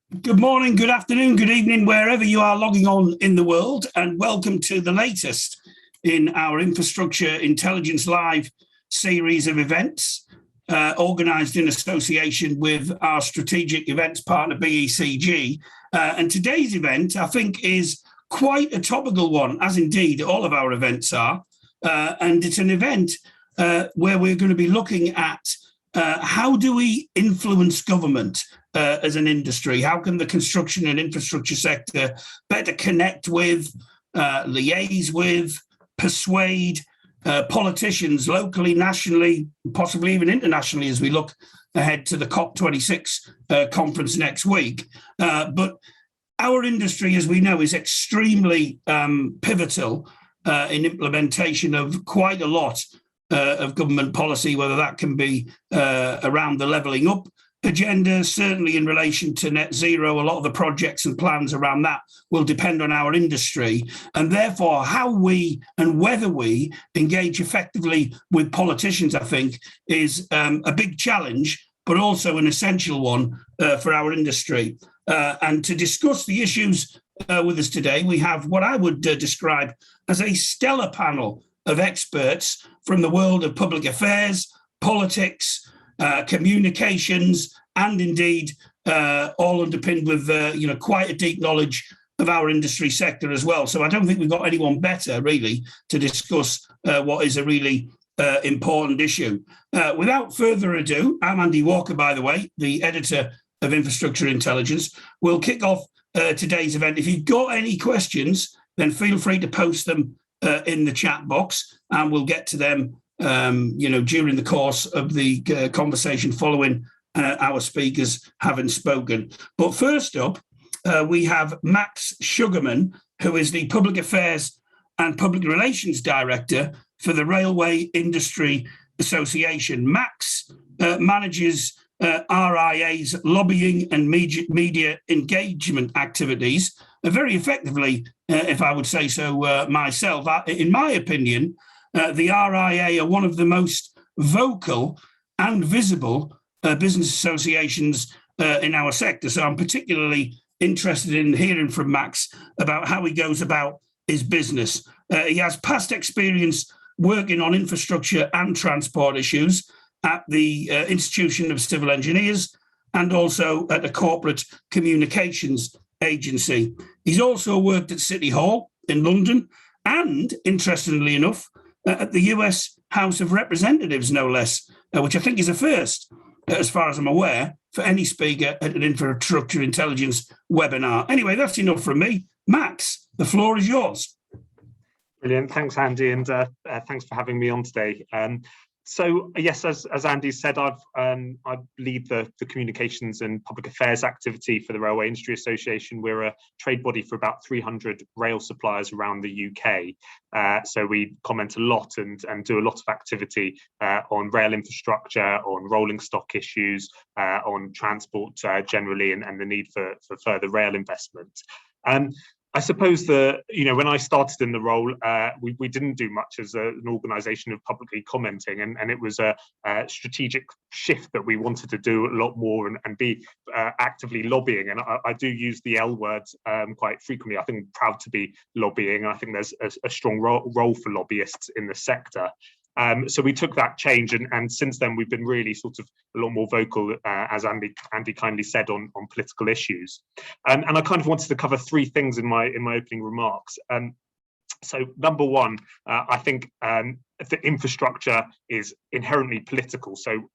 Good morning, good afternoon, good evening, wherever you are logging on in the world, and welcome to the latest in our Infrastructure Intelligence Live series of events, organised in association with our strategic events partner, BECG. And today's event, I think, is quite a topical one, as indeed all of our events are. And it's an event where we're going to be looking at how do we influence government as an industry? How can the construction and infrastructure sector better connect with, liaise with, persuade politicians locally, nationally, possibly even internationally as we look ahead to the COP26 conference next week? But our industry, as we know, is extremely pivotal in implementation of quite a lot of government policy, whether that can be around the levelling up agenda, certainly in relation to net zero. A lot of the projects and plans around that will depend on our industry, and therefore how we and whether we engage effectively with politicians, I think, is a big challenge, but also an essential one for our industry. And to discuss the issues with us today, we have what I would describe as a stellar panel of experts from the world of public affairs, politics, communications, and indeed all underpinned with quite a deep knowledge of our industry sector as well. So I don't think we've got anyone better really to discuss what is a really important issue. Without further ado, I'm Andy Walker, by the way, the editor of Infrastructure Intelligence. We'll kick off today's event. If you've got any questions, then feel free to post them in the chat box, and we'll get to them during the course of the conversation following our speakers having spoken. But first up, we have Max Sugarman, who is the Public Affairs and Public Relations Director for the Railway Industry Association. Max manages RIA's lobbying and media engagement activities very effectively, if I would say so myself. In my opinion, the RIA are one of the most vocal and visible business associations in our sector. So I'm particularly interested in hearing from Max about how he goes about his business. He has past experience working on infrastructure and transport issues at the Institution of Civil Engineers and also at a corporate communications agency. He's also worked at City Hall in London and, interestingly enough, at the US House of Representatives, no less, which I think is a first, as far as I'm aware, for any speaker at an infrastructure intelligence webinar. Anyway, that's enough from me. Max, the floor is yours. Brilliant. Thanks, Andy, and thanks for having me on today. So yes, as Andy said, I lead the communications and public affairs activity for the Railway Industry Association. We're a trade body for about 300 rail suppliers around the UK. So we comment a lot and do a lot of activity on rail infrastructure, on rolling stock issues, on transport generally, and the need for further rail investment. I suppose when I started in the role, we didn't do much as an organisation of publicly commenting, and it was a strategic shift that we wanted to do a lot more and be actively lobbying. And I do use the L word quite frequently. I think I'm proud to be lobbying. I think there's a strong role for lobbyists in the sector. So we took that change, and since then we've been really sort of a lot more vocal, as Andy kindly said, on political issues. And I kind of wanted to cover three things in my opening remarks. So number one, I think the infrastructure is inherently political, so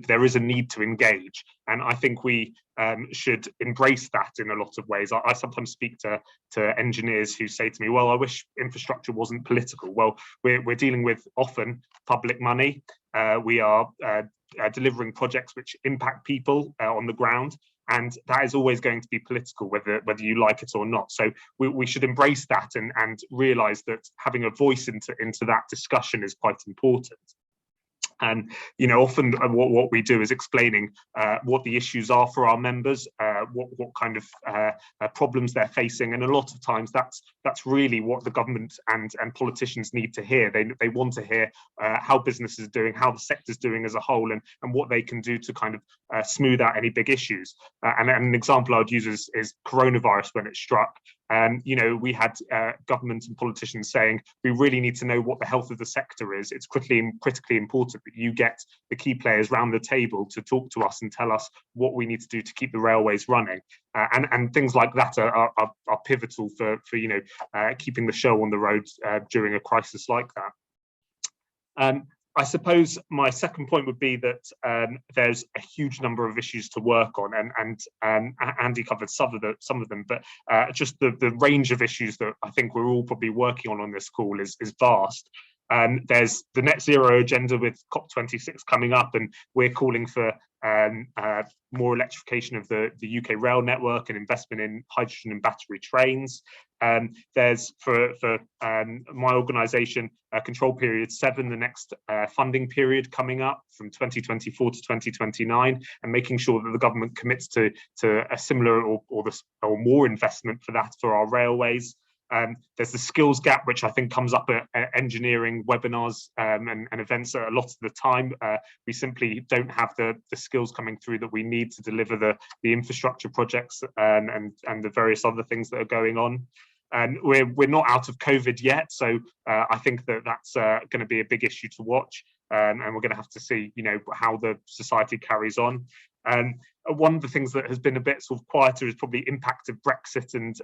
there is a need to engage, and I think we should embrace that in a lot of ways. I sometimes speak to engineers who say to me, well, I wish infrastructure wasn't political. Well, we're dealing with often public money. We are delivering projects which impact people on the ground, and that is always going to be political, whether you like it or not. So we should embrace that and realise that having a voice into that discussion is quite important. And often what we do is explaining what the issues are for our members, what kind of problems they're facing, and a lot of times that's really what the government and politicians need to hear. They want to hear how business is doing, how the sector's doing as a whole, and what they can do to kind of smooth out any big issues. And an example I would use is coronavirus when it struck. We had government and politicians saying we really need to know what the health of the sector is. It's critically important that you get the key players round the table to talk to us and tell us what we need to do to keep the railways running. And things like that are pivotal for keeping the show on the road during a crisis like that. I suppose my second point would be that there's a huge number of issues to work on, and Andy covered some of them, but just the range of issues that I think we're all probably working on this call is vast. There's the net zero agenda with COP26 coming up, and we're calling for more electrification of the UK rail network and investment in hydrogen and battery trains. There's for my organisation, Control Period 7, the next funding period coming up from 2024 to 2029, and making sure that the government commits to a similar or more investment for that for our railways. There's the skills gap, which I think comes up at engineering webinars and events a lot of the time. We simply don't have the skills coming through that we need to deliver the infrastructure projects and the various other things that are going on. And we're not out of COVID yet, so I think that's going to be a big issue to watch, and we're going to have to see, how the society carries on. And one of the things that has been a bit sort of quieter is probably impact of Brexit and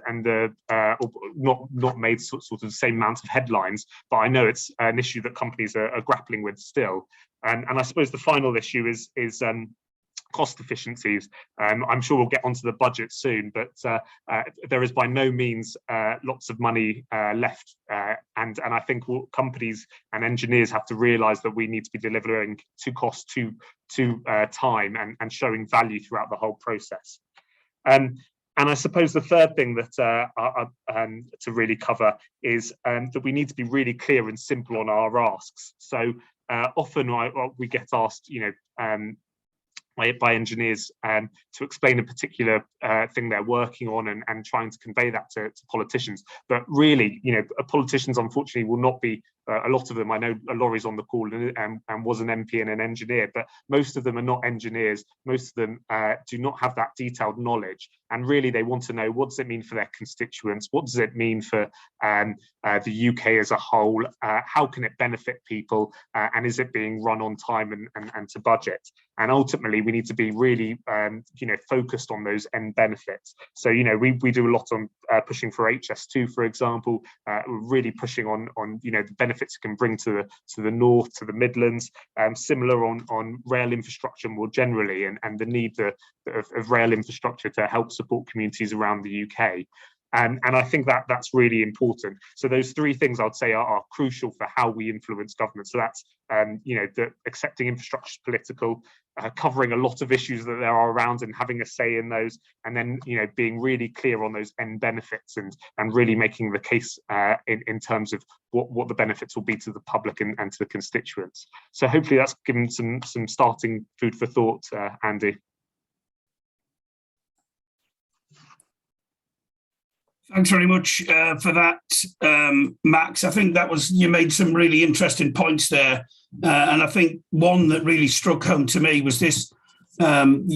not made sort of the same amount of headlines, but I know it's an issue that companies are grappling with still. And I suppose the final issue is cost efficiencies. I'm sure we'll get onto the budget soon, but there is by no means lots of money left, and I think companies and engineers have to realise that we need to be delivering to cost, to time, and showing value throughout the whole process. And I suppose the third thing that to really cover is that we need to be really clear and simple on our asks. So often we get asked, by engineers to explain a particular thing they're working on and trying to convey that to politicians. But really, politicians unfortunately will not be, a lot of them, I know Laurie's on the call and was an MP and an engineer, but most of them are not engineers. Most of them do not have that detailed knowledge. And really they want to know, what does it mean for their constituents? What does it mean for the UK as a whole? How can it benefit people? And is it being run on time and to budget? And ultimately, we need to be really, focused on those end benefits. So, we do a lot on pushing for HS2, for example. We're really pushing on the benefits it can bring to the north, to the Midlands. Similar on rail infrastructure more generally, and the need of rail infrastructure to help support communities around the UK. And I think that's really important. So those three things I'd say are crucial for how we influence government. So that's the accepting infrastructure is political, covering a lot of issues that there are around and having a say in those, and then being really clear on those end benefits and really making the case in terms of what the benefits will be to the public and to the constituents. So hopefully that's given some starting food for thought, Andy. Thanks very much for that, Max. I think you made some really interesting points there, and I think one that really struck home to me was this. Almost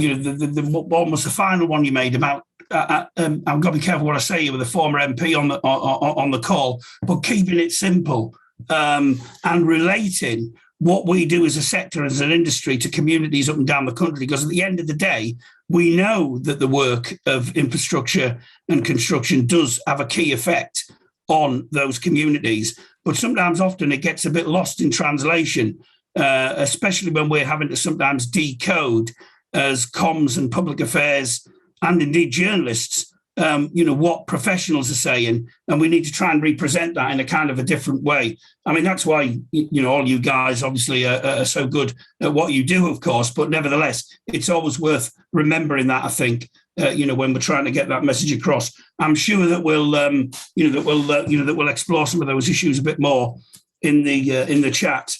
the final one you made about. I've got to be careful what I say with a former MP on the call, but keeping it simple and relating what we do as a sector, as an industry, to communities up and down the country, because at the end of the day, we know that the work of infrastructure and construction does have a key effect on those communities. But sometimes, often, it gets a bit lost in translation, especially when we're having to sometimes decode as comms and public affairs and indeed journalists, what professionals are saying, and we need to try and represent that in a kind of a different way. I mean, that's why, all you guys obviously are so good at what you do, of course, but nevertheless, it's always worth remembering that, I think, when we're trying to get that message across. I'm sure that we'll explore some of those issues a bit more in the chat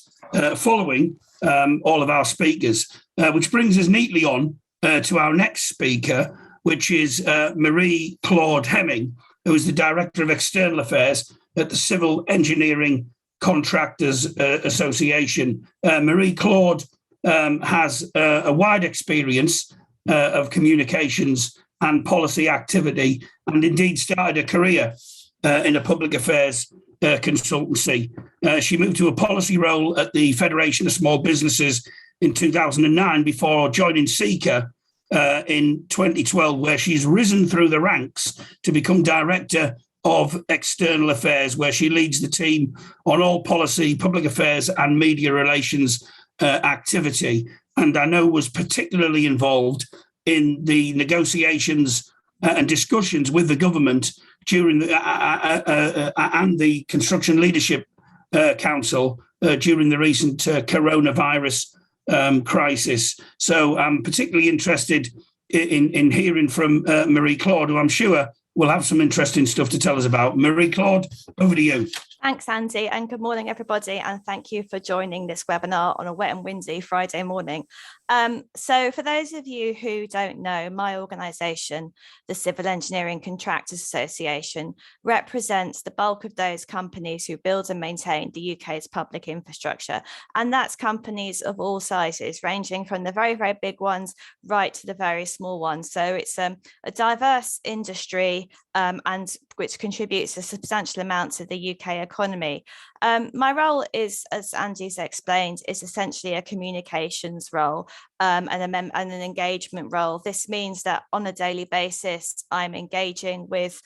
following all of our speakers, which brings us neatly on to our next speaker, which is Marie-Claude Hemming, who is the Director of External Affairs at the Civil Engineering Contractors Association. Marie-Claude has a wide experience of communications and policy activity, and indeed started a career in a public affairs consultancy. She moved to a policy role at the Federation of Small Businesses in 2009 before joining Seeker in 2012, where she's risen through the ranks to become Director of External Affairs, where she leads the team on all policy, public affairs and media relations activity. And I know was particularly involved in the negotiations and discussions with the government during the and the Construction Leadership Council during the recent coronavirus crisis. So I'm particularly interested in hearing from Marie-Claude, who I'm sure will have some interesting stuff to tell us about. Marie-Claude, over to you. Thanks, Andy, and good morning, everybody, and thank you for joining this webinar on a wet and windy Friday morning. So for those of you who don't know, my organisation, the Civil Engineering Contractors Association, represents the bulk of those companies who build and maintain the UK's public infrastructure, and that's companies of all sizes, ranging from the very, very big ones right to the very small ones. So it's a diverse industry and which contributes a substantial amount to the UK economy. My role is, as Andy's explained, is essentially a communications role and an engagement role. This means that on a daily basis, I'm engaging with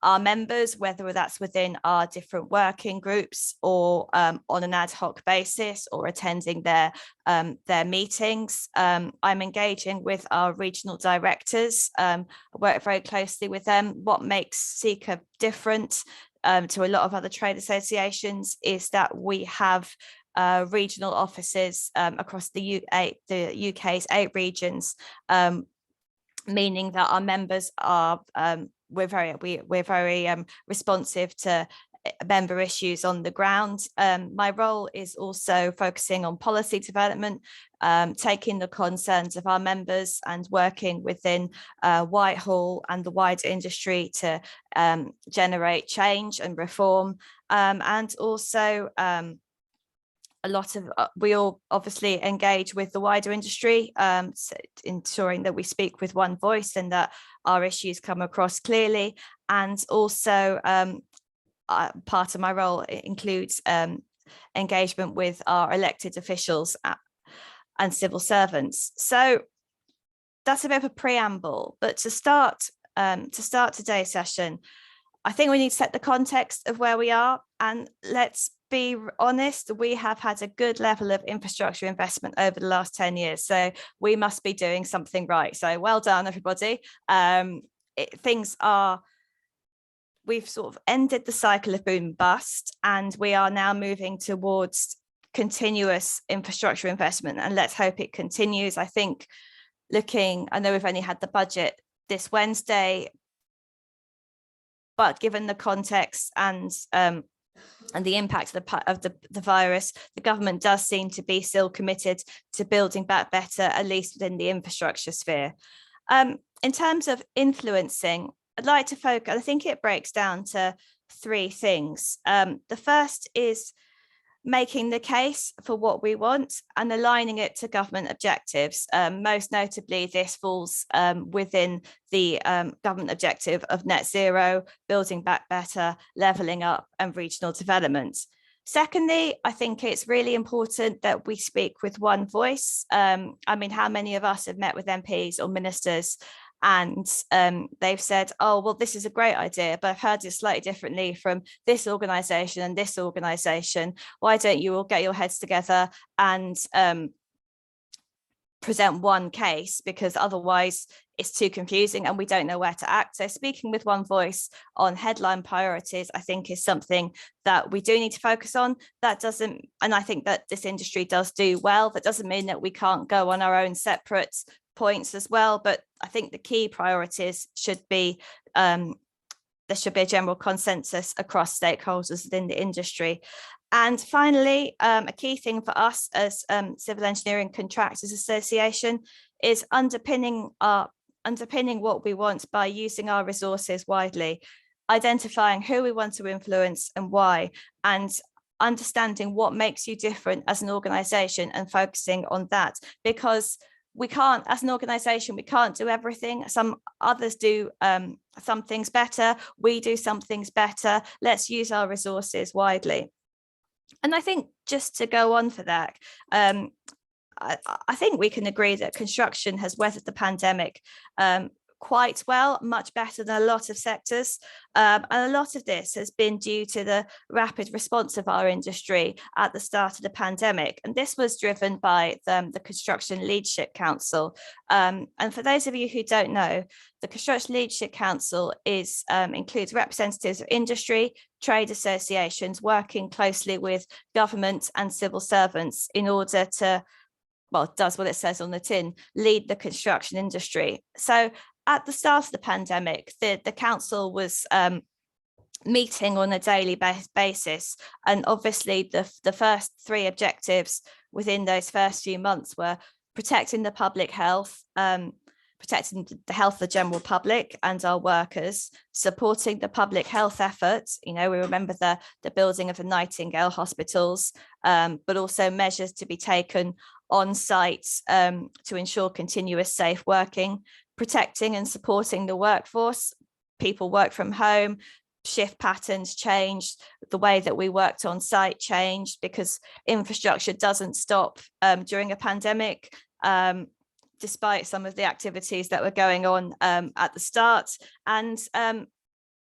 our members, whether that's within our different working groups or on an ad hoc basis or attending their meetings. I'm engaging with our regional directors. I work very closely with them. What makes Seeker different to a lot of other trade associations is that we have regional offices across the UK's 8 regions, meaning that our members are we're very responsive to member issues on the ground. My role is also focusing on policy development, taking the concerns of our members and working within Whitehall and the wider industry to generate change and reform, and also a lot of we all obviously engage with the wider industry, so ensuring that we speak with one voice and that our issues come across clearly. And also part of my role includes engagement with our elected officials and civil servants. So that's a bit of a preamble, but to start today's session, I think we need to set the context of where we are, and let's be honest, we have had a good level of infrastructure investment over the last 10 years, so we must be doing something right. So well done, everybody. We've sort of ended the cycle of boom and bust, and we are now moving towards continuous infrastructure investment, and let's hope it continues. I think I know we've only had the budget this Wednesday, but given the context and the impact of the virus, the government does seem to be still committed to building back better, at least within the infrastructure sphere. In terms of influencing, I'd like to focus, I think it breaks down to 3 things. The first is making the case for what we want and aligning it to government objectives. Most notably, this falls within the government objective of net zero, building back better, levelling up and regional development. Secondly, I think it's really important that we speak with one voice. I mean, how many of us have met with MPs or ministers and they've said, oh, well, this is a great idea, but I've heard it slightly differently from this organisation and this organisation. Why don't you all get your heads together and present one case, because otherwise it's too confusing and we don't know where to act. So speaking with one voice on headline priorities, I think, is something that we do need to focus on. That doesn't, and I think that this industry does do well. That doesn't mean that we can't go on our own separate points as well, but I think the key priorities should be there should be a general consensus across stakeholders within the industry. And finally, a key thing for us as Civil Engineering Contractors Association is underpinning what we want by using our resources widely, identifying who we want to influence and why, and understanding what makes you different as an organisation and focusing on that, because we can't, as an organisation, we can't do everything. Some others do some things better. We do some things better. Let's use our resources widely. And I think just to go on for that, I think we can agree that construction has weathered the pandemic quite well, much better than a lot of sectors. And a lot of this has been due to the rapid response of our industry at the start of the pandemic. And this was driven by the Construction Leadership Council. And for those of you who don't know, the Construction Leadership Council includes representatives of industry, trade associations, working closely with government and civil servants in order to, well, it does what it says on the tin, lead the construction industry. So at the start of the pandemic, the council was meeting on a daily basis. And obviously the first three objectives within those first few months were protecting the public health, protecting the health of the general public and our workers, supporting the public health efforts. You know, we remember the building of the Nightingale hospitals, but also measures to be taken on site to ensure continuous safe working, protecting and supporting the workforce. People work from home, shift patterns changed, the way that we worked on site changed because infrastructure doesn't stop during a pandemic, despite some of the activities that were going on at the start. And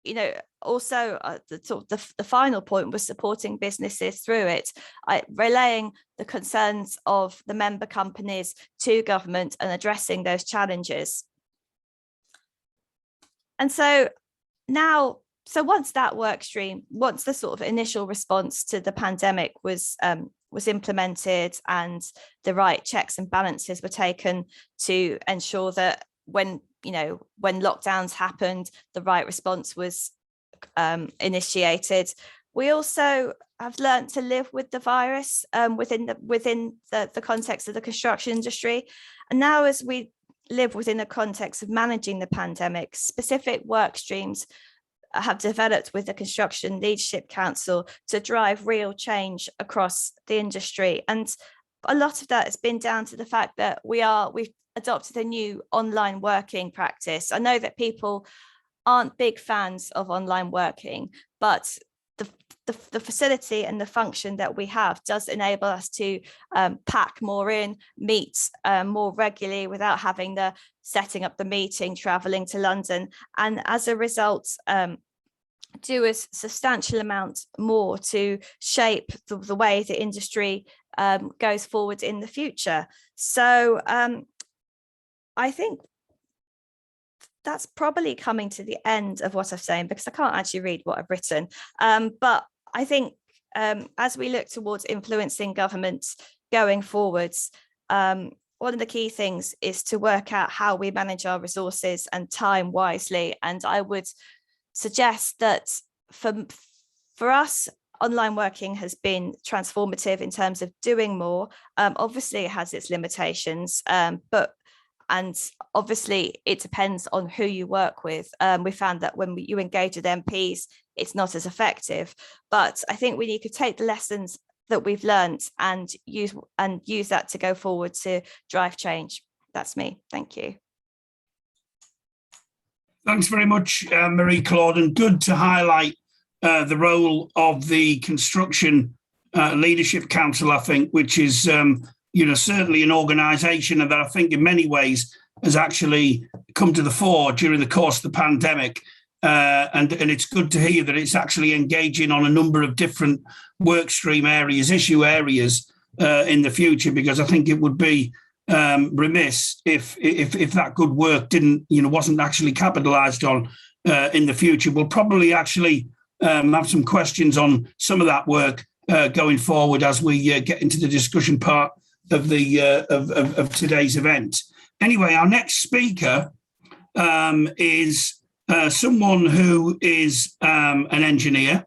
you know, also the final point was supporting businesses through it, relaying the concerns of the member companies to government and addressing those challenges. And so now, once that work stream, once the sort of initial response to the pandemic was implemented and the right checks and balances were taken to ensure that when lockdowns happened, the right response was initiated. We also have learned to live with the virus within the context of the construction industry. And now, as we live within the context of managing the pandemic, specific work streams have developed with the Construction Leadership Council to drive real change across the industry. And a lot of that has been down to the fact that we've adopted a new online working practice. I know that people aren't big fans of online working, but the facility and the function that we have does enable us to pack more in, meet more regularly without having the setting up the meeting, traveling to London, and as a result do a substantial amount more to shape the way the industry goes forward in the future. So I think that's probably coming to the end of what I've said, because I can't actually read what I've written. But I think as we look towards influencing governments going forwards, one of the key things is to work out how we manage our resources and time wisely. And I would suggest that for us, online working has been transformative in terms of doing more. Obviously, it has its limitations, and obviously it depends on who you work with. We found that when you engage with MPs, it's not as effective. But I think we need to take the lessons that we've learned and use that to go forward to drive change. That's me. Thank you. Thanks very much, Marie-Claude, and good to highlight the role of the Construction Leadership Council, I think, which is certainly an organisation that I think in many ways has actually come to the fore during the course of the pandemic. And it's good to hear that it's actually engaging on a number of different work stream areas, issue areas in the future, because I think it would be remiss if that good work wasn't actually capitalised on in the future. We'll probably actually have some questions on some of that work going forward as we get into the discussion part of the of today's event. Anyway, our next speaker is someone who is an engineer,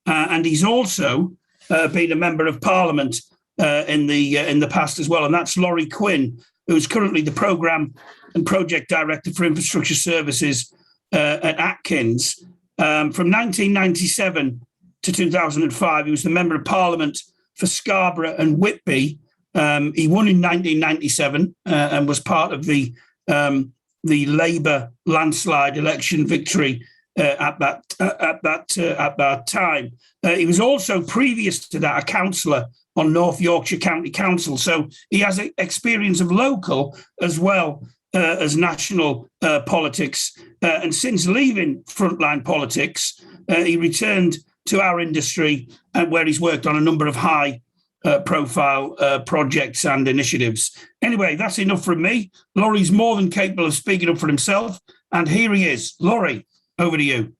and he's also been a member of Parliament in the past as well, and that's Laurie Quinn, who is currently the Programme and Project Director for Infrastructure Services at Atkins. From 1997 to 2005, he was the Member of Parliament for Scarborough and Whitby. He won in 1997 and was part of the Labour landslide election victory at that time. He was also, previous to that, a councillor on North Yorkshire County Council. So he has experience of local as well as national politics. And since leaving frontline politics, he returned to our industry, where he's worked on a number of high profile projects and initiatives. Anyway, that's enough from me. Laurie's more than capable of speaking up for himself. And here he is. Laurie, over to you.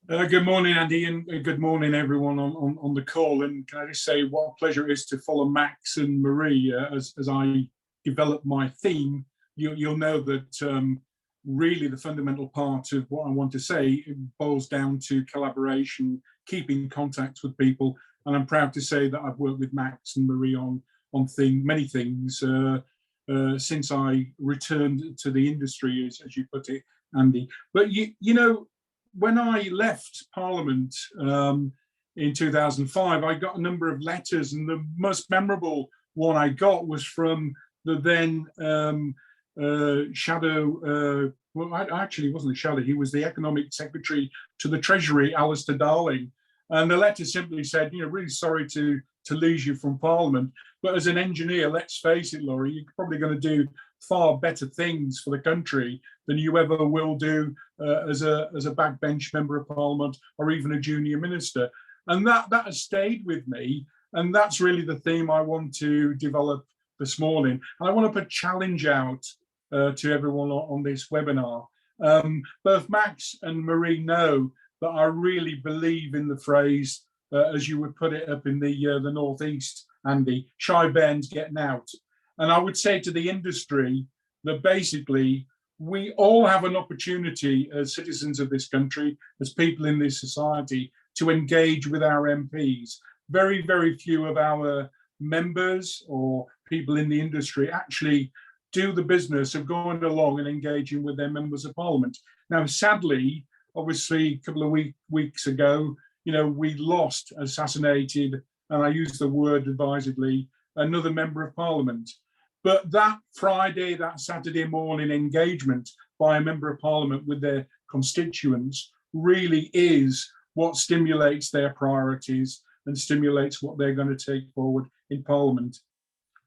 Good morning, Andy, and good morning, everyone on the call. And can I just say what a pleasure it is to follow Max and Marie as I develop my theme. You'll know that really the fundamental part of what I want to say boils down to collaboration, keeping contact with people. And I'm proud to say that I've worked with Max and Marie on many things since I returned to the industry, as you put it, Andy. But you know, when I left Parliament in 2005, I got a number of letters, and the most memorable one I got was from the then shadow. Well, actually, it wasn't a shadow. He was the Economic Secretary to the Treasury, Alistair Darling. And the letter simply said, you know, really sorry to lose you from Parliament, but as an engineer, let's face it, Laurie, you're probably going to do far better things for the country than you ever will do as a backbench member of Parliament or even a junior minister. And that has stayed with me. And that's really the theme I want to develop this morning. And I want to put a challenge out to everyone on this webinar. Both Max and Marie know that I really believe in the phrase, as you would put it up in the Northeast, Andy, shy bairns getting out. And I would say to the industry that basically we all have an opportunity as citizens of this country, as people in this society, to engage with our MPs. Very, very few of our members or people in the industry actually do the business of going along and engaging with their members of Parliament. Now, sadly, obviously, a couple of weeks ago, you know, we lost, assassinated, and I use the word advisedly, another member of Parliament. But that Friday, that Saturday morning engagement by a member of Parliament with their constituents really is what stimulates their priorities and stimulates what they're going to take forward in Parliament.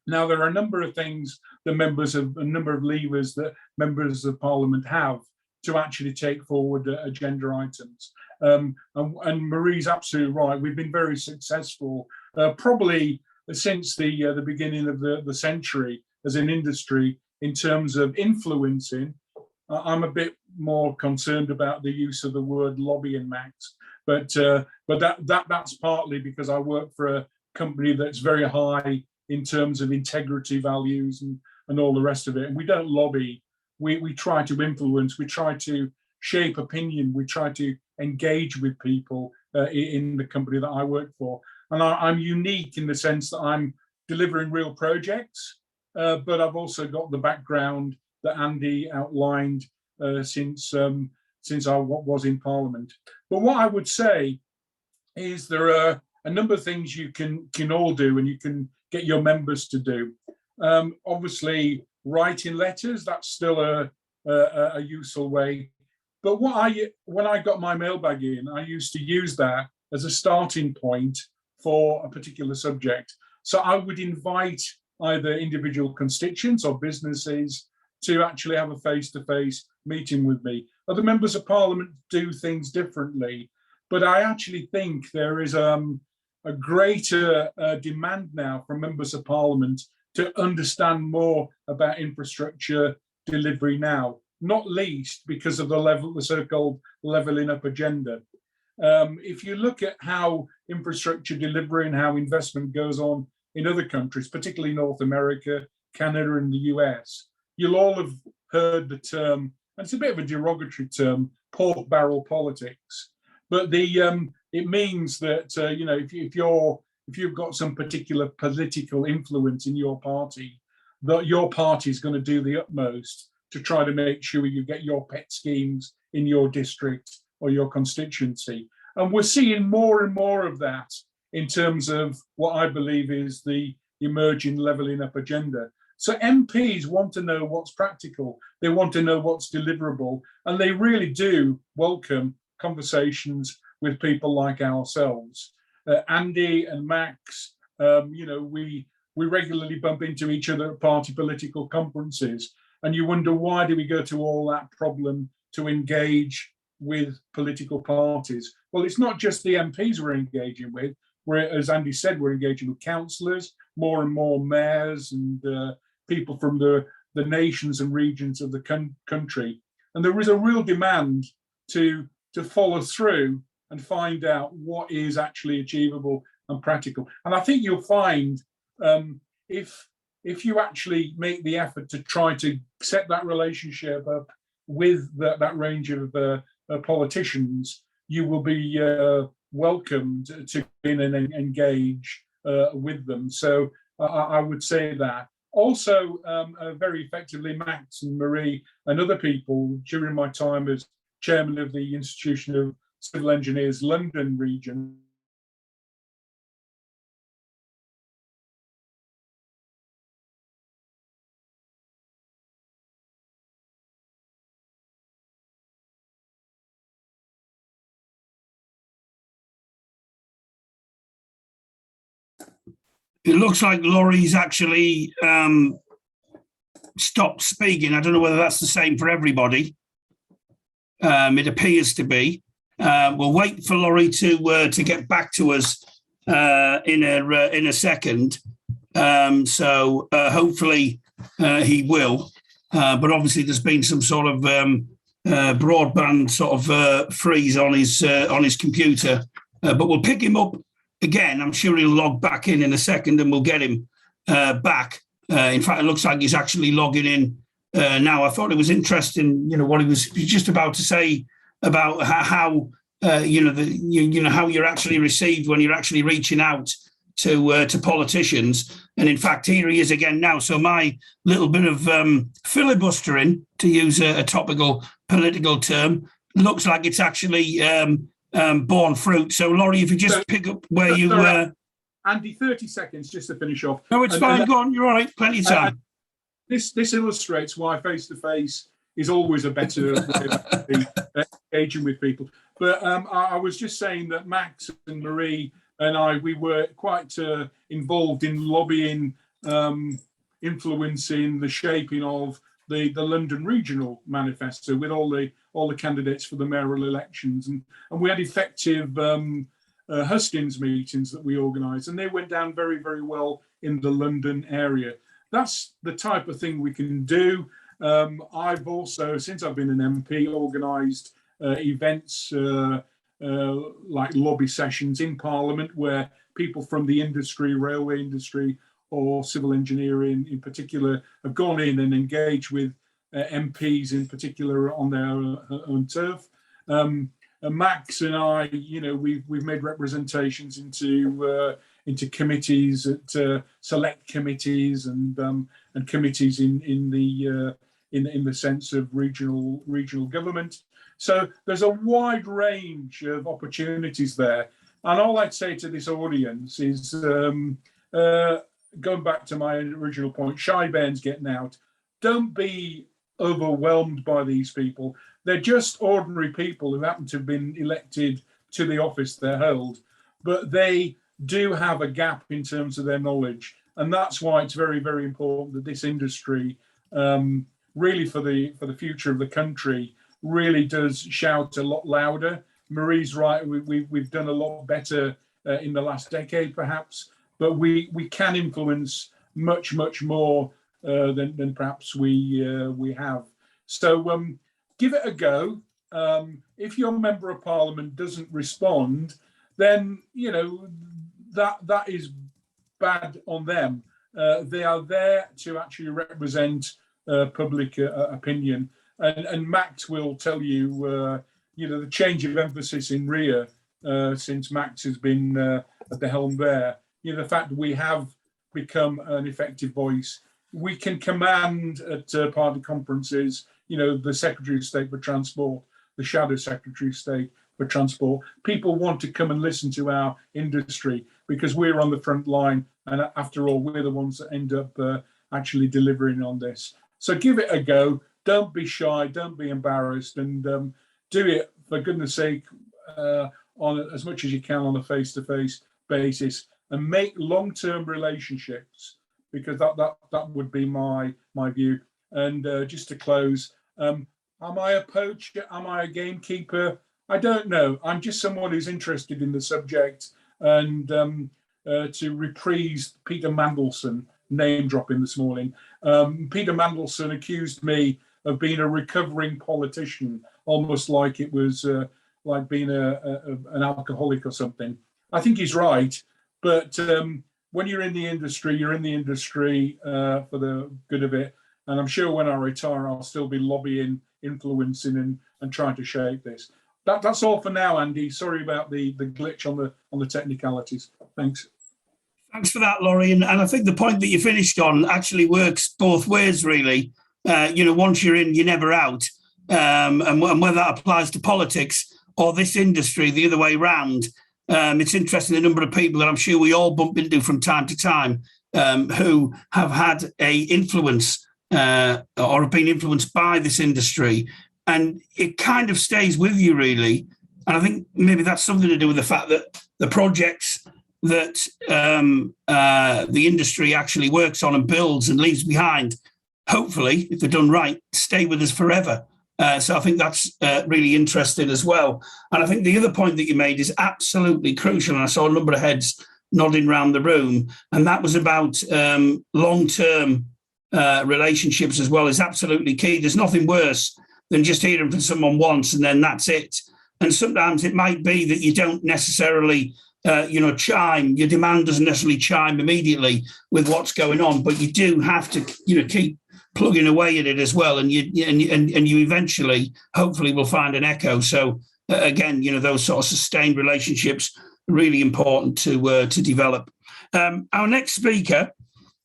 Now, there are a number of things a number of levers that members of Parliament have to actually take forward agenda items. And Marie's absolutely right. We've been very successful, probably since the beginning of the century as an industry in terms of influencing. I'm a bit more concerned about the use of the word lobbying, Max, but that's partly because I work for a company that's very high in terms of integrity values and all the rest of it. And we don't lobby. We try to influence, we try to shape opinion, we try to engage with people in the company that I work for. And I'm unique in the sense that I'm delivering real projects, but I've also got the background that Andy outlined since I was in Parliament. But what I would say is there are a number of things you can all do and you can get your members to do. Obviously, writing letters, that's still a useful way. But when I got my mailbag in, I used to use that as a starting point for a particular subject. So I would invite either individual constituents or businesses to actually have a face-to-face meeting with me. Other members of Parliament do things differently, but I actually think there is a greater demand now from members of Parliament to understand more about infrastructure delivery now, not least because of the so-called levelling up agenda. If you look at how infrastructure delivery and how investment goes on in other countries, particularly North America, Canada, and the US, you'll all have heard the term, and it's a bit of a derogatory term, pork barrel politics. But it means that if you're if you've got some particular political influence in your party, that your party is going to do the utmost to try to make sure you get your pet schemes in your district or your constituency. And we're seeing more and more of that in terms of what I believe is the emerging levelling up agenda. So MPs want to know what's practical, they want to know what's deliverable, and they really do welcome conversations with people like ourselves. Andy and Max, we regularly bump into each other at party political conferences, and you wonder, why do we go to all that problem to engage with political parties? Well, it's not just the MPs we're engaging with. As Andy said, we're engaging with councillors, more and more mayors and people from the nations and regions of the country. And there is a real demand to follow through and find out what is actually achievable and practical. And I think you'll find if you actually make the effort to try to set that relationship up with that range of politicians, you will be welcomed to in and engage with them. So I would say that. Also, very effectively, Max and Marie and other people during my time as chairman of the Institution of Civil Engineers London region. It looks like Laurie's actually stopped speaking. I don't know whether that's the same for everybody. It appears to be. We'll wait for Laurie to get back to us in a second. So hopefully he will. But obviously there's been some sort of broadband sort of freeze on his computer. But we'll pick him up again. I'm sure he'll log back in a second, and we'll get him back. In fact, it looks like he's actually logging in now. I thought it was interesting, what he was just about to say about how how you're actually received when you're actually reaching out to politicians. And in fact, here he is again now. So my little bit of filibustering, to use a topical political term, looks like it's actually borne fruit. So Laurie, if you just pick up where you were. Andy, 30 seconds just to finish off. No, it's fine. Go on. You're all right. Plenty of time. This illustrates why face-to-face is always a better way of engaging with people. But I was just saying that Max and Marie and we were quite involved in lobbying, influencing the shaping of the London Regional Manifesto with all the candidates for the mayoral elections, and we had effective hustings meetings that we organised, and they went down very, very well in the London area. That's the type of thing we can do. I've also, since I've been an MP, organised events like lobby sessions in Parliament, where people from the industry, railway industry, or civil engineering in particular, have gone in and engaged with MPs in particular on their own turf. Max and I, we've made representations into committees, at select committees, and committees in the sense of regional government. So there's a wide range of opportunities there. And all I'd say to this audience is, going back to my original point, shy Ben's getting out. Don't be overwhelmed by these people. They're just ordinary people who happen to have been elected to the office they're held, but they do have a gap in terms of their knowledge. And that's why it's very, very important that this industry, really for the future of the country, really does shout a lot louder. Marie's right, we've done a lot better in the last decade perhaps, but we can influence much, much more than perhaps we have. So give it a go. If your member of parliament doesn't respond, then that is bad on them. They are there to actually represent public opinion, and Max will tell you, the change of emphasis in RIA since Max has been at the helm there you know, the fact that we have become an effective voice. We can command at party conferences, you know, the Secretary of State for Transport, the Shadow Secretary of State for Transport. People want to come and listen to our industry because we're on the front line. And after all, we're the ones that end up actually delivering on this. So give it a go. Don't be shy. Don't be embarrassed. And do it, for goodness sake, on as much as you can on a face-to-face basis, and make long-term relationships, because that would be my view. And just to close, am I a poacher? Am I a gamekeeper? I don't know. I'm just someone who's interested in the subject. And to reprise Peter Mandelson, name dropping this morning, Peter Mandelson accused me of being a recovering politician, almost like it was like being an alcoholic or something. I think he's right, but when you're in the industry, you're in the industry for the good of it. And I'm sure when I retire, I'll still be lobbying, influencing, and trying to shape this. That's all for now, Andy. Sorry about the glitch on the technicalities. Thanks. Thanks for that, Laurie. And I think the point that you finished on actually works both ways, really. You know, once you're in, you're never out. And whether that applies to politics or this industry, the other way around, it's interesting the number of people that I'm sure we all bump into from time to time who have had a influence or have been influenced by this industry. And it kind of stays with you, really. And I think maybe that's something to do with the fact that the projects that the industry actually works on and builds and leaves behind, hopefully, if they're done right, stay with us forever. So I think that's really interesting as well. And I think the other point that you made is absolutely crucial. And I saw a number of heads nodding around the room. And that was about long-term relationships as well is absolutely key. There's nothing worse than just hearing from someone once and then that's it. And sometimes it might be that you don't necessarily chime, your demand doesn't necessarily chime immediately with what's going on, but you do have to, keep plugging away at it as well. And you eventually, hopefully, will find an echo. So again, those sort of sustained relationships are really important to develop. Our next speaker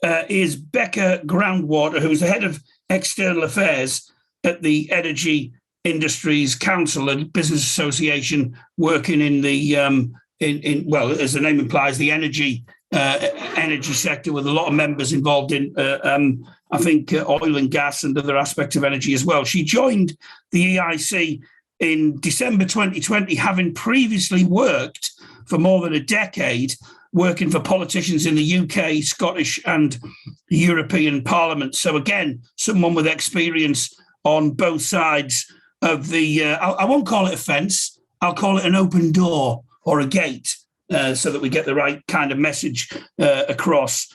is Becca Groundwater, who's the head of external affairs at the Energy Industries Council, a business association working in the well, as the name implies, the energy sector, with a lot of members involved in, I think, oil and gas and other aspects of energy as well. She joined the EIC in December 2020, having previously worked for more than a decade, working for politicians in the UK, Scottish and European Parliament. So again, someone with experience on both sides of the, I won't call it a fence, I'll call it an open door or a gate, so that we get the right kind of message across.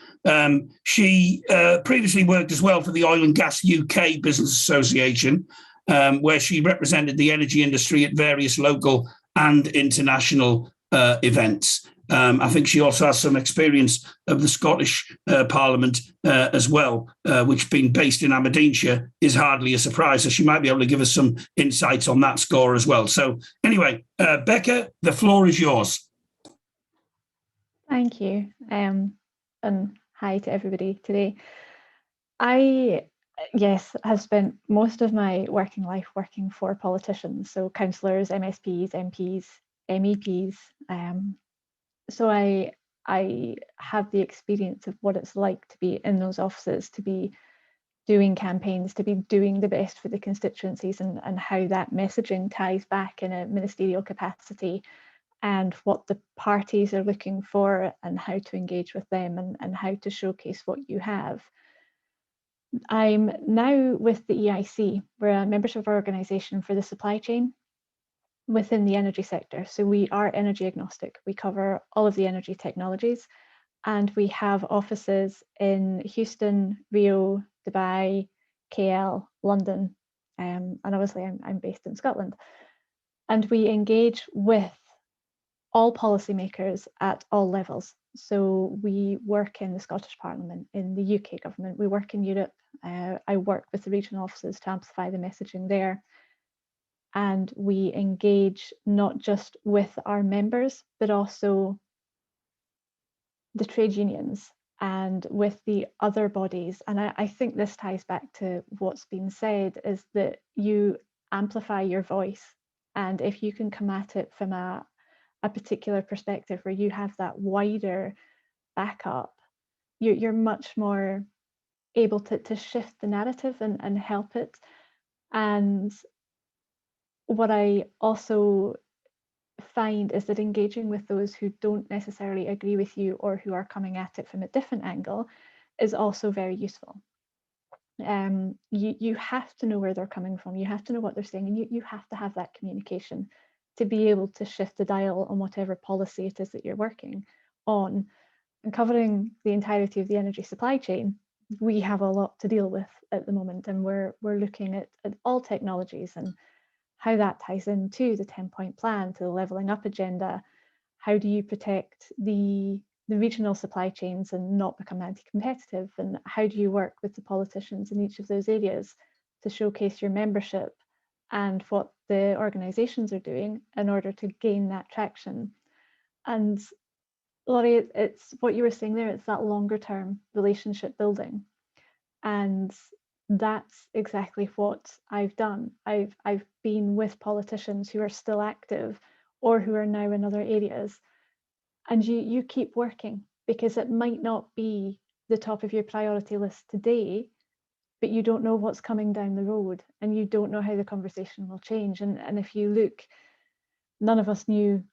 She previously worked as well for the Oil and Gas UK Business Association, where she represented the energy industry at various local and international events. I think she also has some experience of the Scottish Parliament as well, which, being based in Aberdeenshire, is hardly a surprise. So she might be able to give us some insights on that score as well. So anyway, Becca, the floor is yours. Thank you. And hi to everybody today. I have spent most of my working life working for politicians, so councillors, MSPs, MPs, MEPs. So I have the experience of what it's like to be in those offices, to be doing campaigns, to be doing the best for the constituencies, and how that messaging ties back in a ministerial capacity, and what the parties are looking for and how to engage with them, and how to showcase what you have. I'm now with the EIC. We're a membership organisation for the supply chain within the energy sector. So we are energy agnostic. We cover all of the energy technologies, and we have offices in Houston, Rio, Dubai, KL, London, and obviously I'm based in Scotland. And we engage with all policymakers at all levels. So we work in the Scottish Parliament, in the UK government, we work in Europe. I work with the regional offices to amplify the messaging there. And we engage not just with our members, but also the trade unions and with the other bodies, and I think this ties back to what's been said, is that you amplify your voice, and if you can come at it from a particular perspective where you have that wider backup, you're much more able to shift the narrative and help it. And what I also find is that engaging with those who don't necessarily agree with you or who are coming at it from a different angle is also very useful. You have to know where they're coming from, you have to know what they're saying, and you have to have that communication to be able to shift the dial on whatever policy it is that you're working on. And covering the entirety of the energy supply chain, we have a lot to deal with at the moment, and we're looking at all technologies and how that ties into the 10-point plan, to the levelling up agenda. How do you protect the regional supply chains and not become anti-competitive? And how do you work with the politicians in each of those areas to showcase your membership and what the organisations are doing in order to gain that traction? And Laurie, it's what you were saying there, it's that longer term relationship building. And that's exactly what I've done. I've been with politicians who are still active or who are now in other areas. And you keep working, because it might not be the top of your priority list today, but you don't know what's coming down the road, and you don't know how the conversation will change. And if you look, none of us knew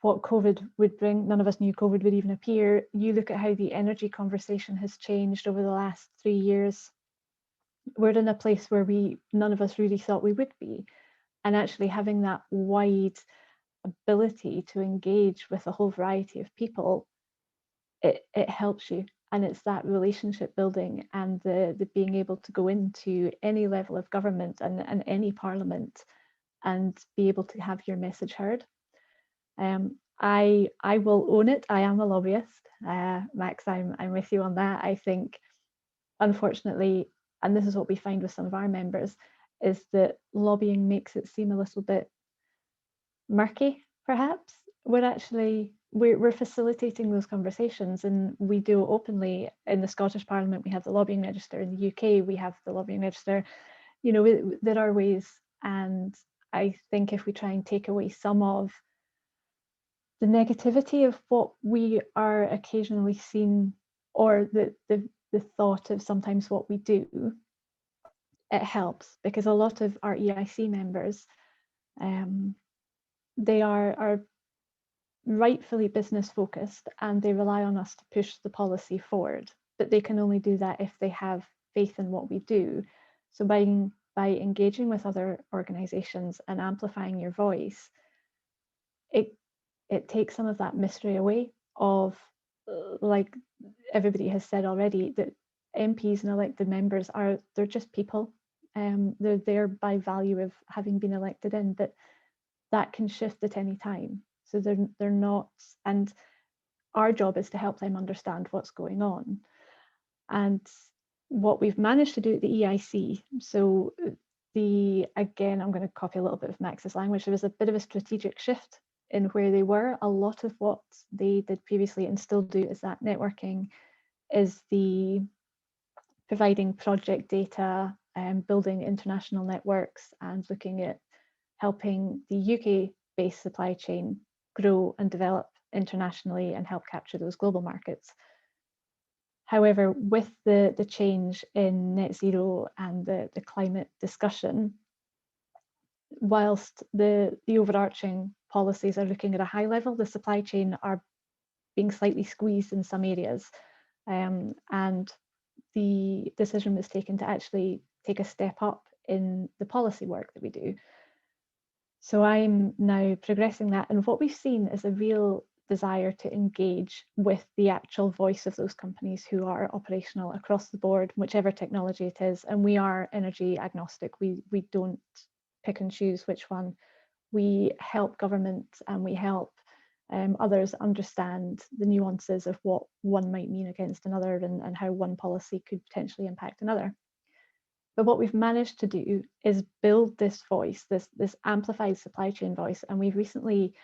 what COVID would bring. None of us knew COVID would even appear. You look at how the energy conversation has changed over the last 3 years. We're in a place where none of us really thought we would be. And actually having that wide ability to engage with a whole variety of people, it helps you. And it's that relationship building and the being able to go into any level of government and any parliament and be able to have your message heard. I will own it. I am a lobbyist. Max, I'm with you on that. I think, unfortunately, and this is what we find with some of our members, is that lobbying makes it seem a little bit murky, perhaps. We're facilitating those conversations, and we do it openly. In the Scottish Parliament, we have the lobbying register. In the UK, we have the lobbying register. You know, there are ways, and I think if we try and take away some of the negativity of what we are occasionally seen, or the thought of sometimes what we do, it helps, because a lot of our EIC members, they are rightfully business focused, and they rely on us to push the policy forward, but they can only do that if they have faith in what we do. So by engaging with other organizations and amplifying your voice, it takes some of that mystery away of, like everybody has said already, that MPs and elected members they're just people. They're there by value of having been elected in, but that can shift at any time. So they're not, and our job is to help them understand what's going on. And what we've managed to do at the EIC, so again, I'm going to copy a little bit of Max's language, there was a bit of a strategic shift in where they were. A lot of what they did previously and still do is that networking, is the providing project data and building international networks and looking at helping the UK-based supply chain grow and develop internationally and help capture those global markets. However, with the change in net zero and the climate discussion, whilst the overarching policies are looking at a high level, the supply chain are being slightly squeezed in some areas. And the decision was taken to actually take a step up in the policy work that we do. So I'm now progressing that, and what we've seen is a real desire to engage with the actual voice of those companies who are operational across the board, whichever technology it is. And we are energy agnostic. We don't pick and choose which one. We help government and we help others understand the nuances of what one might mean against another, and how one policy could potentially impact another. But what we've managed to do is build this voice, this amplified supply chain voice. And we've recently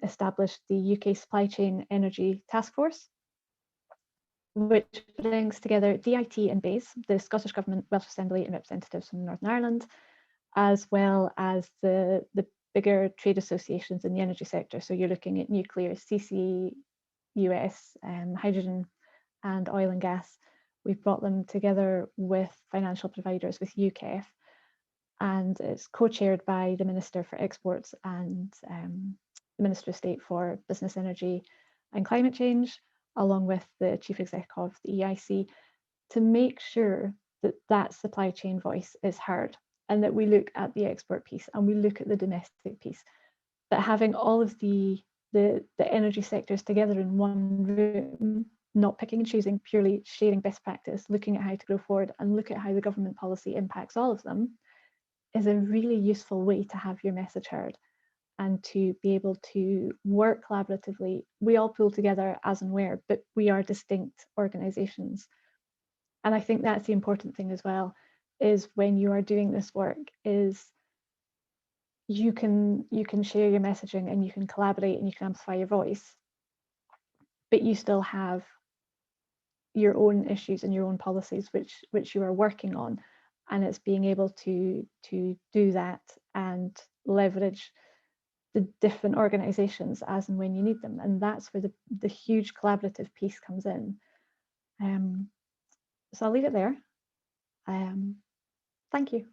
established the UK Supply Chain Energy Task Force, which brings together DIT and BASE, the Scottish Government, Welsh Assembly and representatives from Northern Ireland, as well as the bigger trade associations in the energy sector. So you're looking at nuclear, CCUS, hydrogen and oil and gas. We've brought them together with financial providers, with UKEF, and it's co-chaired by the Minister for Exports and the Minister of State for Business, Energy and Climate Change, along with the Chief Executive of the EIC, to make sure that that supply chain voice is heard, and that we look at the export piece and we look at the domestic piece. But having all of the energy sectors together in one room, not picking and choosing, purely sharing best practice, looking at how to go forward and look at how the government policy impacts all of them, is a really useful way to have your message heard and to be able to work collaboratively. We all pull together as and where, but we are distinct organisations. And I think that's the important thing as well, is when you are doing this work, is you can share your messaging and you can collaborate and you can amplify your voice, but you still have your own issues and your own policies which you are working on, and it's being able to do that and leverage the different organizations as and when you need them, and that's where the huge collaborative piece comes in. So I'll leave it there. Thank you.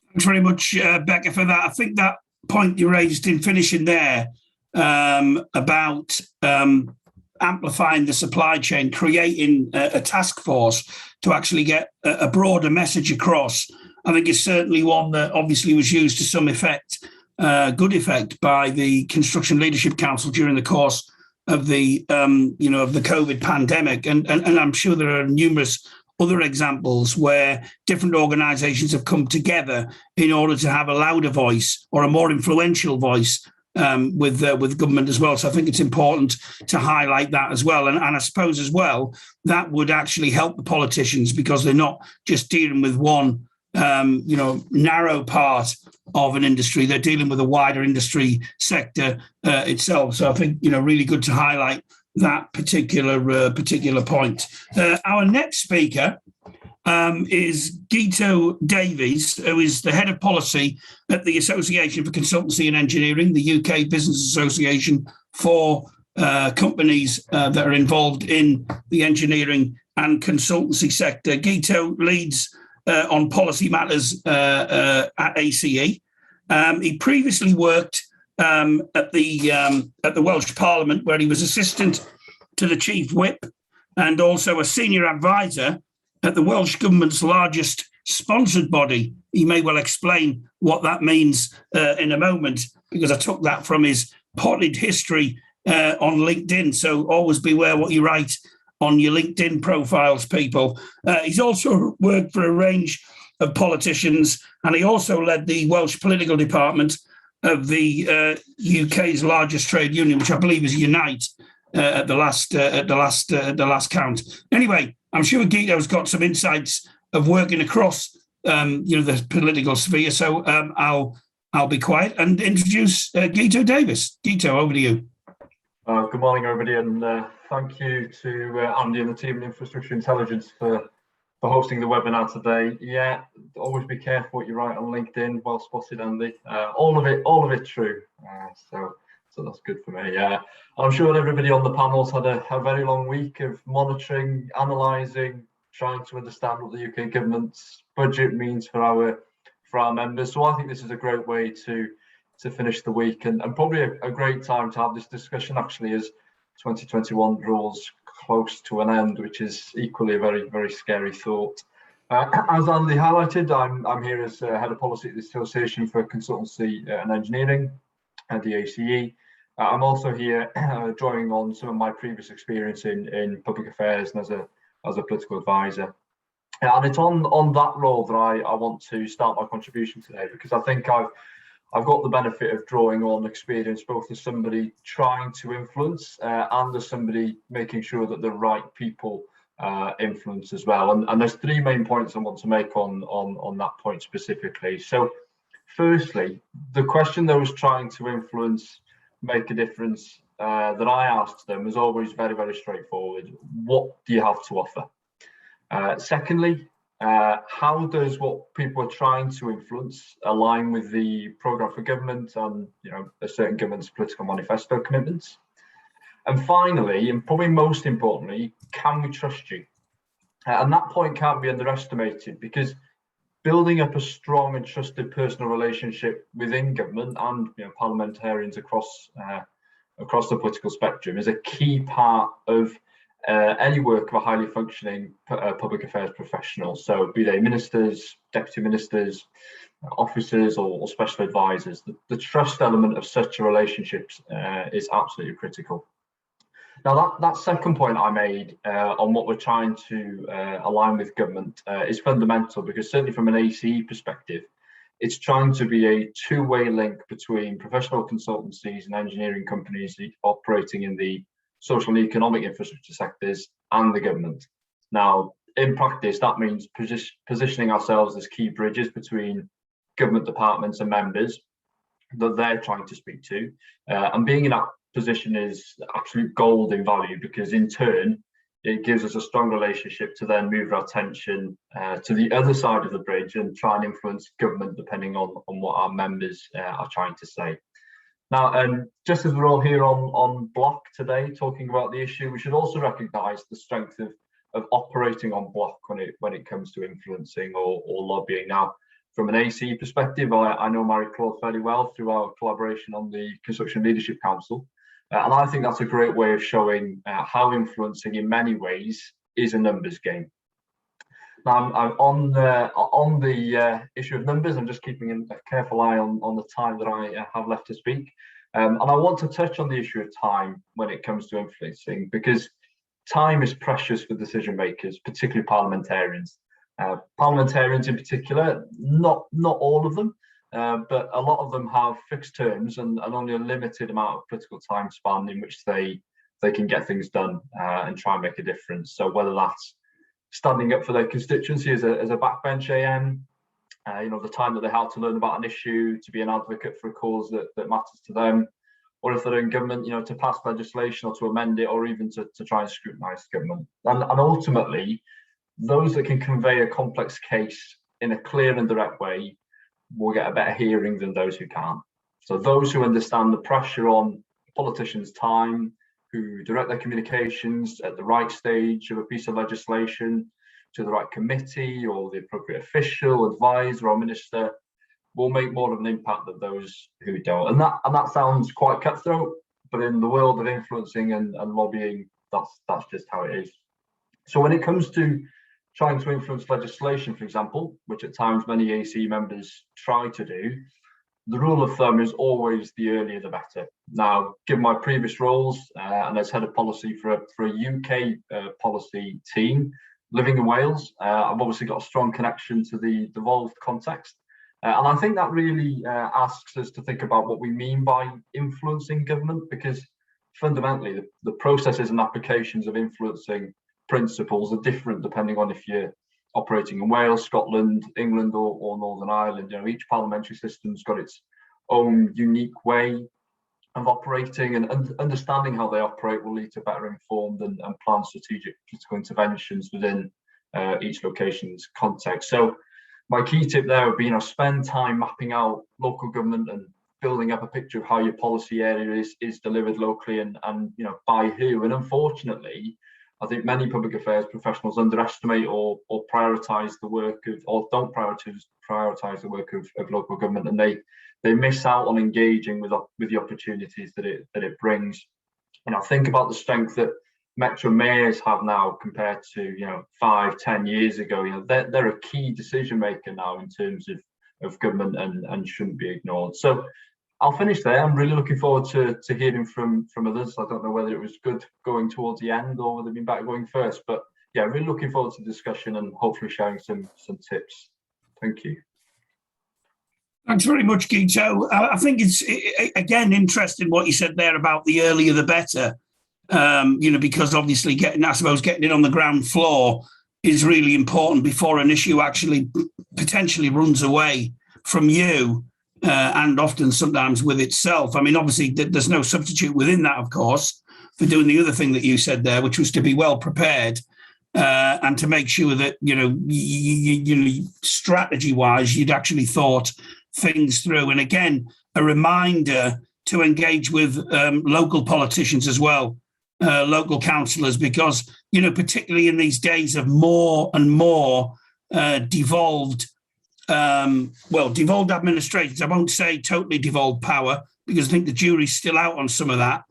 Thanks very much, Becca, for that. I think that point you raised in finishing there about amplifying the supply chain, creating a task force to actually get a broader message across, I think is certainly one that obviously was used to some effect, good effect, by the Construction Leadership Council during the course of the of the COVID pandemic, and I'm sure there are numerous other examples where different organisations have come together in order to have a louder voice or a more influential voice with government as well. So I think it's important to highlight that as well. And I suppose as well, that would actually help the politicians, because they're not just dealing with one narrow part of an industry, they're dealing with a wider industry sector itself. So I think, really good to highlight that particular point. Our next speaker is Guido Davies, who is the head of policy at the Association for Consultancy and Engineering, the UK Business Association for companies that are involved in the engineering and consultancy sector. Guido leads on policy matters at ACE. He previously worked at the Welsh Parliament, where he was assistant to the Chief Whip and also a senior advisor at the Welsh Government's largest sponsored body. He may well explain what that means in a moment, because I took that from his potted history on LinkedIn. So always beware what you write on your LinkedIn profiles, people. He's also worked for a range of politicians, and he also led the Welsh political department of the UK's largest trade union, which I believe is Unite at the last count. Anyway, I'm sure Guido's got some insights of working across the political sphere. So I'll be quiet and introduce Guido Davies. Guido, over to you. Good morning, everybody, and thank you to Andy and the team in Infrastructure Intelligence for hosting the webinar today. Yeah, always be careful what you write on LinkedIn. Well spotted, Andy. All of it true. So that's good for me. I'm sure everybody on the panel's had a very long week of monitoring, analysing, trying to understand what the UK government's budget means for our members. So I think this is a great way to finish the week, and probably a great time to have this discussion, actually, as 2021 draws close to an end, which is equally a very, very scary thought. As Andy highlighted, I'm here as head of policy at the Association for Consultancy and Engineering at the ACE. I'm also here drawing on some of my previous experience in public affairs and as a political advisor. And it's on that role that I want to start my contribution today, because I think I've got the benefit of drawing on experience both as somebody trying to influence and as somebody making sure that the right people influence as well. And there's three main points I want to make on that point specifically. So Firstly, the question that was trying to influence, make a difference, that I asked them was always very, very straightforward. What do you have to offer? Secondly, how does what people are trying to influence align with the programme for government and a certain government's political manifesto commitments? And finally, and probably most importantly, can we trust you? And that point can't be underestimated, because building up a strong and trusted personal relationship within government and parliamentarians across the political spectrum is a key part of any work of a highly functioning public affairs professional. So be they ministers, deputy ministers, officers or special advisors, the trust element of such a relationship is absolutely critical. Now that second point I made on what we're trying to align with government is fundamental, because certainly from an ACE perspective, it's trying to be a two-way link between professional consultancies and engineering companies operating in the social and economic infrastructure sectors and the government. Now, in practice, that means positioning ourselves as key bridges between government departments and members that they're trying to speak to, and being in that position is absolute gold in value, because in turn it gives us a strong relationship to then move our attention to the other side of the bridge and try and influence government depending on what our members are trying to say. Now, just as we're all here on block today talking about the issue, we should also recognise the strength of operating on block when it comes to influencing or lobbying. Now, from an ACE perspective, I know Marie-Claude fairly well through our collaboration on the Construction Leadership Council. And I think that's a great way of showing how influencing in many ways is a numbers game. Now, I'm on the issue of numbers, I'm just keeping a careful eye on the time that I have left to speak. And I want to touch on the issue of time when it comes to influencing, because time is precious for decision makers, particularly parliamentarians. Parliamentarians in particular, not all of them, but a lot of them have fixed terms and only a limited amount of political time span in which they can get things done and try and make a difference. So whether that's standing up for their constituency as a backbench AM, the time that they have to learn about an issue, to be an advocate for a cause that matters to them, or if they're in government, to pass legislation or to amend it, or even to try and scrutinise government. And ultimately, those that can convey a complex case in a clear and direct way will get a better hearing than those who can't. So those who understand the pressure on politicians' time, who direct their communications at the right stage of a piece of legislation to the right committee or the appropriate official, advisor or minister, will make more of an impact than those who don't. And that sounds quite cutthroat, but in the world of influencing and lobbying, that's just how it is. So when it comes to trying to influence legislation, for example, which at times many AC members try to do, the rule of thumb is always the earlier the better. Now, given my previous roles and as head of policy for a UK policy team living in Wales, I've obviously got a strong connection to the devolved context. And I think that really asks us to think about what we mean by influencing government, because fundamentally the processes and applications of influencing principles are different depending on if you're operating in Wales, Scotland, England or Northern Ireland. Each parliamentary system's got its own unique way of operating, and understanding how they operate will lead to better informed and planned strategic political interventions within each location's context. So my key tip there would be, spend time mapping out local government and building up a picture of how your policy area is delivered locally and by who. And unfortunately, I think many public affairs professionals underestimate or prioritise the work of, or don't prioritise the work of local government, and they miss out on engaging with the opportunities that it brings. Think about the strength that Metro mayors have now compared to 5-10 years ago. They're a key decision maker now in terms of government and shouldn't be ignored. So I'll finish there. I'm really looking forward to hearing from others. I don't know whether it was good going towards the end or whether it'd been better going first, but yeah, really looking forward to the discussion and hopefully sharing some tips. Thank you. Thanks very much, Guito. I think it's, again, interesting what you said there about the earlier the better, because obviously getting it on the ground floor is really important before an issue actually potentially runs away from you and often sometimes with itself. I mean, obviously, there's no substitute within that, of course, for doing the other thing that you said there, which was to be well prepared and to make sure that, strategy-wise, you'd actually thought things through. And again, a reminder to engage with local politicians as well, local councillors, because, particularly in these days of more and more devolved administrations. I won't say totally devolved power, because I think the jury's still out on some of that.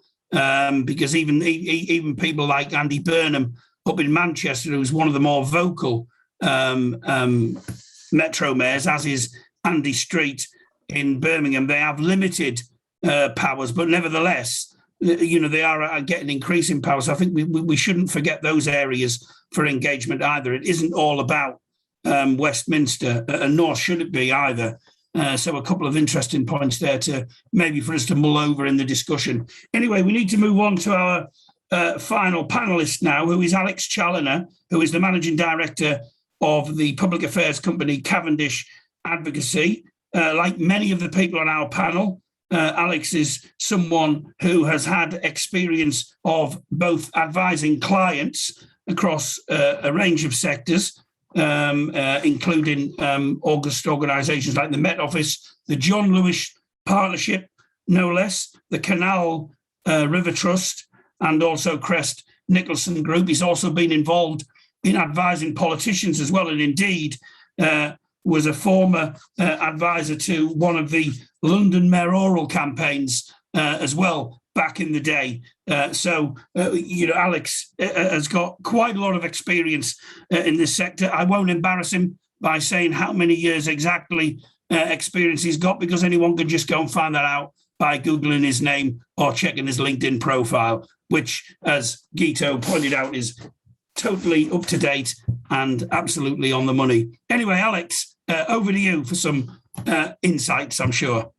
Because even people like Andy Burnham up in Manchester, who's one of the more vocal metro mayors, as is Andy Street in Birmingham, they have limited powers, but nevertheless, they are getting increasing powers. So I think we shouldn't forget those areas for engagement either. It isn't all about Westminster, and nor should it be either. So a couple of interesting points there maybe for us to mull over in the discussion. Anyway, we need to move on to our final panelist now, who is Alex Chaliner, who is the Managing Director of the public affairs company Cavendish Advocacy. Like many of the people on our panel, Alex is someone who has had experience of both advising clients across a range of sectors, including August organisations like the Met Office, the John Lewis Partnership, no less, the Canal River Trust, and also Crest Nicholson Group. He's also been involved in advising politicians as well, and indeed was a former advisor to one of the London mayoral campaigns as well back in the day. Alex has got quite a lot of experience in this sector. I won't embarrass him by saying how many years exactly experience he's got, because anyone can just go and find that out by Googling his name or checking his LinkedIn profile, which, as Guito pointed out, is totally up to date and absolutely on the money. Anyway, Alex, over to you for some insights, I'm sure.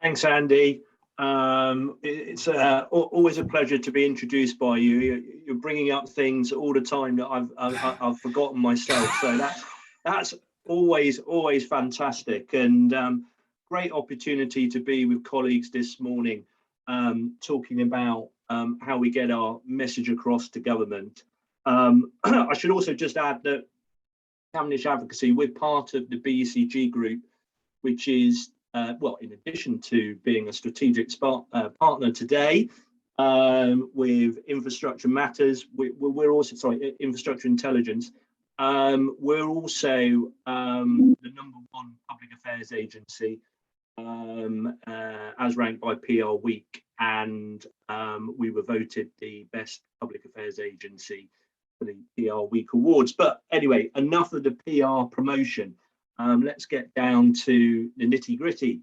Thanks, Andy. It's always a pleasure to be introduced by you. You're bringing up things all the time that I've forgotten myself. So that's always fantastic, and great opportunity to be with colleagues this morning, talking about how we get our message across to government. I should also just add that Cavendish Advocacy, we're part of the BECG group, which is in addition to being a strategic partner today with Infrastructure Matters, we're also, Infrastructure Intelligence, we're also the #1 public affairs agency as ranked by PR Week, and we were voted the best public affairs agency for the PR Week Awards. But anyway, enough of the PR promotion. Let's get down to the nitty gritty.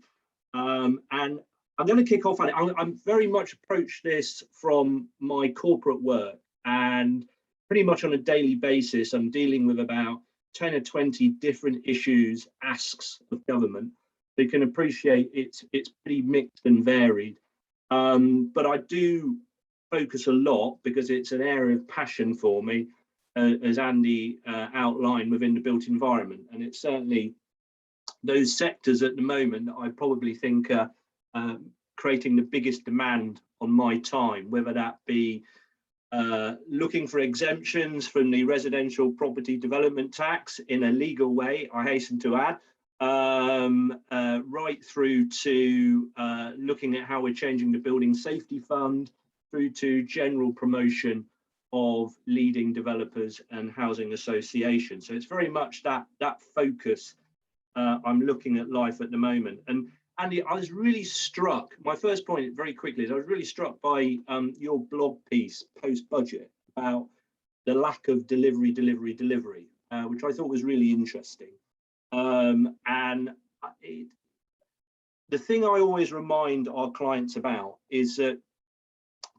And I'm going to kick off. I'm very much approach this from my corporate work, and pretty much on a daily basis, I'm dealing with about 10 or 20 different issues, asks of government. So you can appreciate it's pretty mixed and varied. But I do focus a lot because it's an area of passion for me, as Andy outlined within the built environment. And it's certainly those sectors at the moment that I probably think are creating the biggest demand on my time, whether that be looking for exemptions from the residential property development tax in a legal way, I hasten to add, right through to looking at how we're changing the building safety fund, through to general promotion of leading developers and housing associations. So it's very much that focus I'm looking at life at the moment. And Andy, I was really struck, my first point very quickly is I was really struck by your blog piece post-budget about the lack of delivery, which I thought was really interesting. And the thing I always remind our clients about is that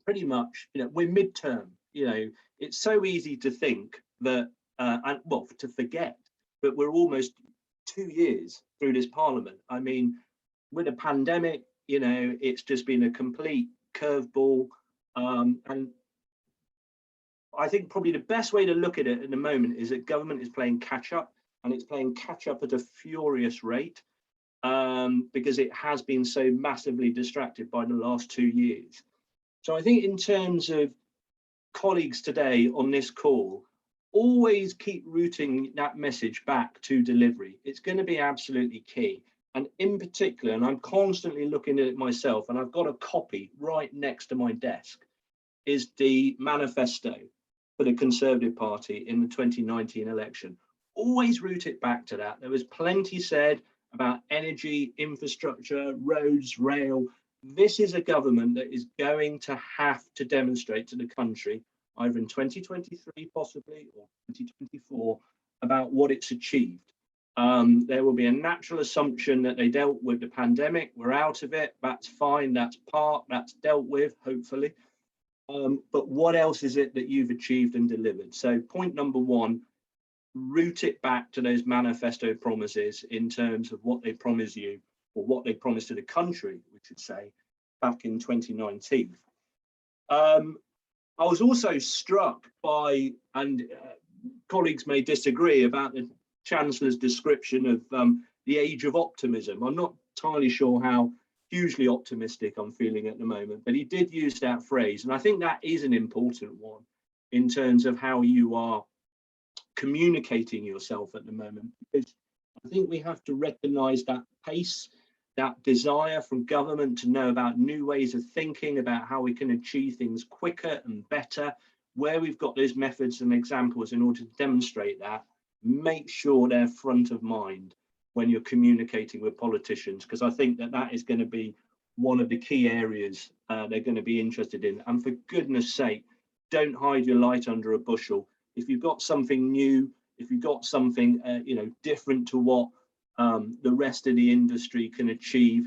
pretty much, we're midterm. It's so easy to think that, to forget, but we're almost 2 years through this parliament. I mean, with a pandemic, it's just been a complete curveball. And I think probably the best way to look at it at the moment is that government is playing catch up, and it's playing catch up at a furious rate. because it has been so massively distracted by the last 2 years. So I think in terms of colleagues today on this call, always keep routing that message back to delivery. It's going to be absolutely key. And in particular, and I'm constantly looking at it myself, and I've got a copy right next to my desk, is the manifesto for the Conservative Party in the 2019 election. Always route it back to that. There was plenty said about energy, infrastructure, roads, rail. This is a government that is going to have to demonstrate to the country, either in 2023 possibly, or 2024, about what it's achieved. There will be a natural assumption that they dealt with the pandemic, we're out of it, that's fine, that's dealt with, hopefully. But what else is it that you've achieved and delivered? So point number one, route it back to those manifesto promises in terms of what they promise you, or what they promised to the country, we should say, back in 2019. I was also struck by, and colleagues may disagree, about the Chancellor's description of the age of optimism. I'm not entirely sure how hugely optimistic I'm feeling at the moment, but he did use that phrase. And I think that is an important one in terms of how you are communicating yourself at the moment, because I think we have to recognize that pace, that desire from government to know about new ways of thinking, about how we can achieve things quicker and better, where we've got those methods and examples in order to demonstrate that. Make sure they're front of mind when you're communicating with politicians, because I think that that is going to be one of the key areas they're going to be interested in. And for goodness sake, don't hide your light under a bushel. If you've got something new, if you've got something different to what the rest of the industry can achieve,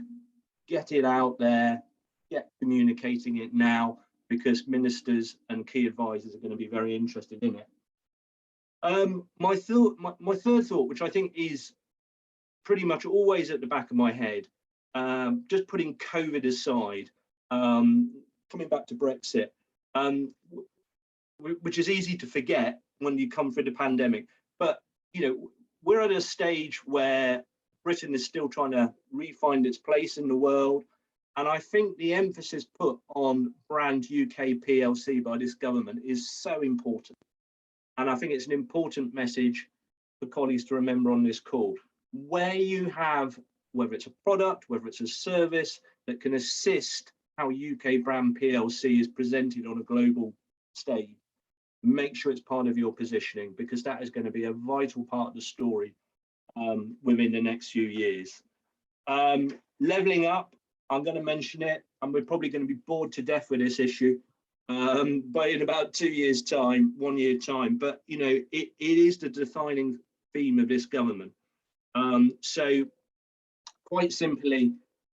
get it out there, get communicating it now, because ministers and key advisors are going to be very interested in it. My third thought, which I think is pretty much always at the back of my head, just putting COVID aside, coming back to Brexit, which is easy to forget when you come through the pandemic, but we're at a stage where Britain is still trying to re-find its place in the world, and I think the emphasis put on brand UK PLC by this government is so important. And I think it's an important message for colleagues to remember on this call. Where you have, whether it's a product, whether it's a service that can assist how UK brand PLC is presented on a global stage, make sure it's part of your positioning, because that is going to be a vital part of the story within the next few years. Levelling up, I'm going to mention it, and we're probably going to be bored to death with this issue by in about 2 years' time, 1 year time. But it is the defining theme of this government. So quite simply,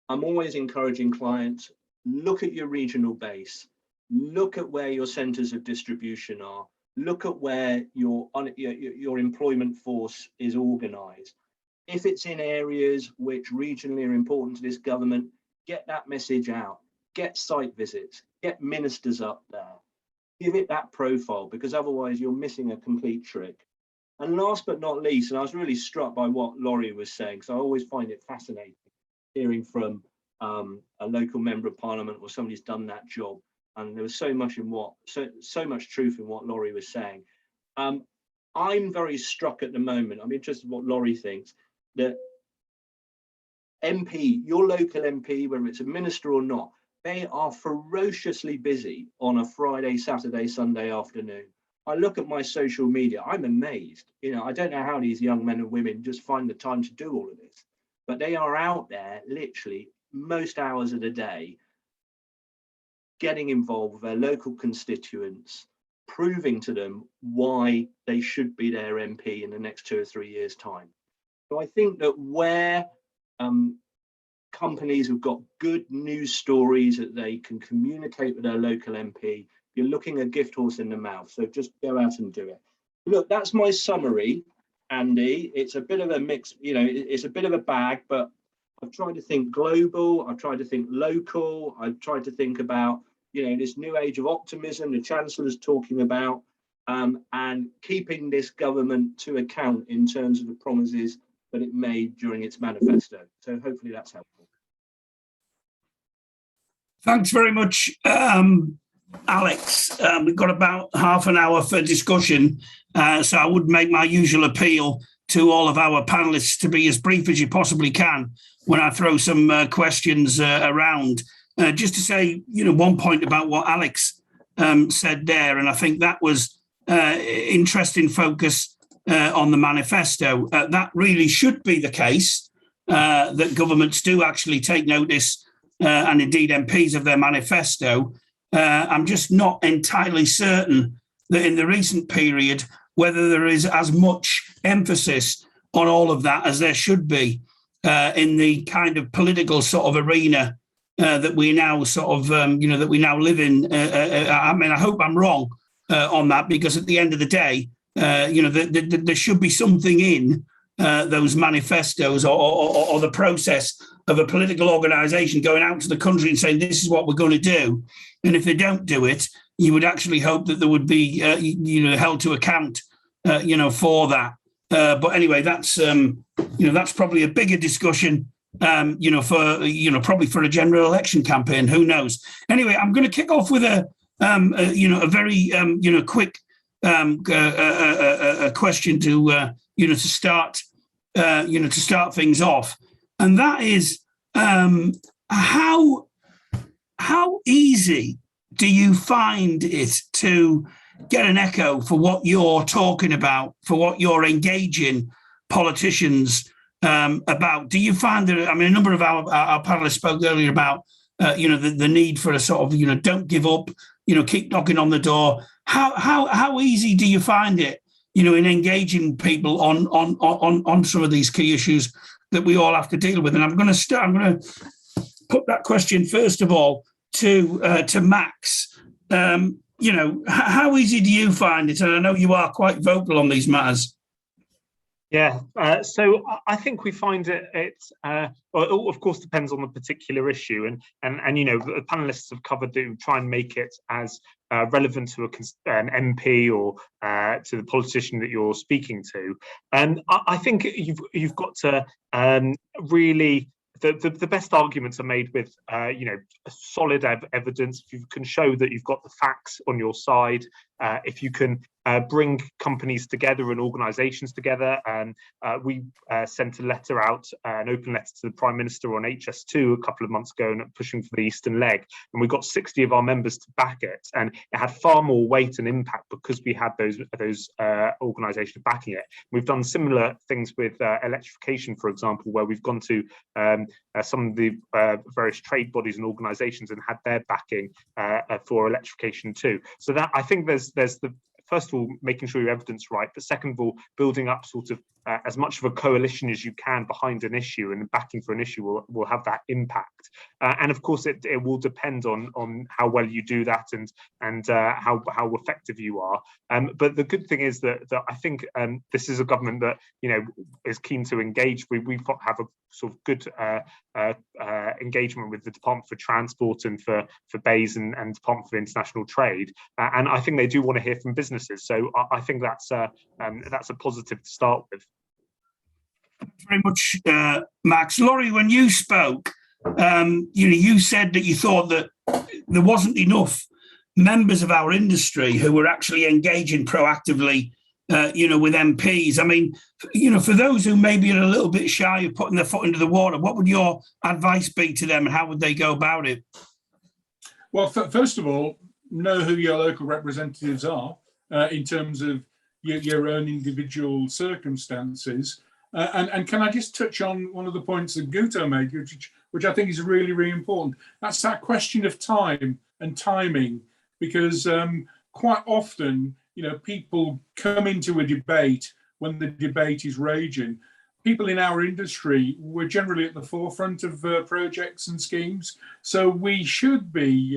I'm always encouraging clients, look at your regional base, look at where your centres of distribution are, look at where your employment force is organised. If it's in areas which regionally are important to this government, get that message out, get site visits, get ministers up there, give it that profile, because otherwise you're missing a complete trick. And last but not least, and I was really struck by what Laurie was saying, because I always find it fascinating hearing from a local member of parliament or somebody who's done that job. And there was so much in so much truth in what Laurie was saying. I'm very struck at the moment. I'm interested in what Laurie thinks, that MP, your local MP, whether it's a minister or not, they are ferociously busy on a Friday, Saturday, Sunday afternoon. I look at my social media, I'm amazed. I don't know how these young men and women just find the time to do all of this, but they are out there literally most hours of the day, getting involved with their local constituents, proving to them why they should be their MP in the next 2 or 3 years' time. So I think that where companies have got good news stories that they can communicate with their local MP, you're looking a gift horse in the mouth. So just go out and do it. Look, that's my summary, Andy. It's a bit of a mix, it's a bit of a bag, but I've tried to think global, I've tried to think local, I've tried to think about, this new age of optimism the Chancellor's talking about, and keeping this government to account in terms of the promises but it made during its manifesto. So hopefully that's helpful. Thanks very much, Alex. We've got about half an hour for discussion, so I would make my usual appeal to all of our panelists to be as brief as you possibly can when I throw some questions around. Just to say, one point about what Alex said there, and I think that was interesting focus on the manifesto. That really should be the case, that governments do actually take notice, and indeed MPs of their manifesto. I'm just not entirely certain that in the recent period, whether there is as much emphasis on all of that as there should be in the kind of political sort of arena that we now sort of, that we now live in. I mean, I hope I'm wrong on that, because at the end of the day, there should be something in those manifestos or the process of a political organisation going out to the country and saying, this is what we're going to do. And if they don't do it, you would actually hope that there would be, held to account, for that. But anyway, that's probably a bigger discussion, probably for a general election campaign. Who knows? Anyway, I'm going to kick off with a very, quick a question to start things off, and that is how easy do you find it to get an echo for what you're talking about, for what you're engaging politicians about? Do you find that, I mean, a number of our panelists spoke earlier about, the need for a sort of, don't give up, keep knocking on the door. How easy do you find it, in engaging people on some of these key issues that we all have to deal with? And I'm going to put that question first of all to Max. How easy do you find it? And I know you are quite vocal on these matters. Yeah, so I think we find it of course depends on the particular issue, and the panelists have covered to try and make it as relevant to an MP or to the politician that you're speaking to. And I think you've got to really. The best arguments are made with solid evidence. If you can show that you've got the facts on your side, if you can bring companies together and organisations together. We sent a letter out, an open letter to the Prime Minister on HS2 a couple of months ago, and pushing for the Eastern Leg, and we got 60 of our members to back it, and it had far more weight and impact because we had those organisations backing it. We've done similar things with electrification, for example, where we've gone to some of the various trade bodies and organisations and had their backing for electrification too. So that, I think there's the first of all, making sure your evidence right, but second of all, building up sort of as much of a coalition as you can behind an issue, and backing for an issue will have that impact. And of course, it will depend on how well you do that and how effective you are. But the good thing is that I think this is a government that is keen to engage. We have a sort of good engagement with the Department for Transport and for BEIS and Department for International Trade, and I think they do want to hear from businesses. So I think that's a positive to start with. Very much, Max. Laurie, when you spoke, you said that you thought that there wasn't enough members of our industry who were actually engaging proactively, with MPs. I mean, for those who maybe are a little bit shy of putting their foot into the water, what would your advice be to them, and how would they go about it? Well, first of all, know who your local representatives are in terms of your own individual circumstances. And can I just touch on one of the points that Guto made, which I think is really, really important? That's that question of time and timing, because quite often, people come into a debate when the debate is raging. People in our industry, we're generally at the forefront of projects and schemes. So we should be,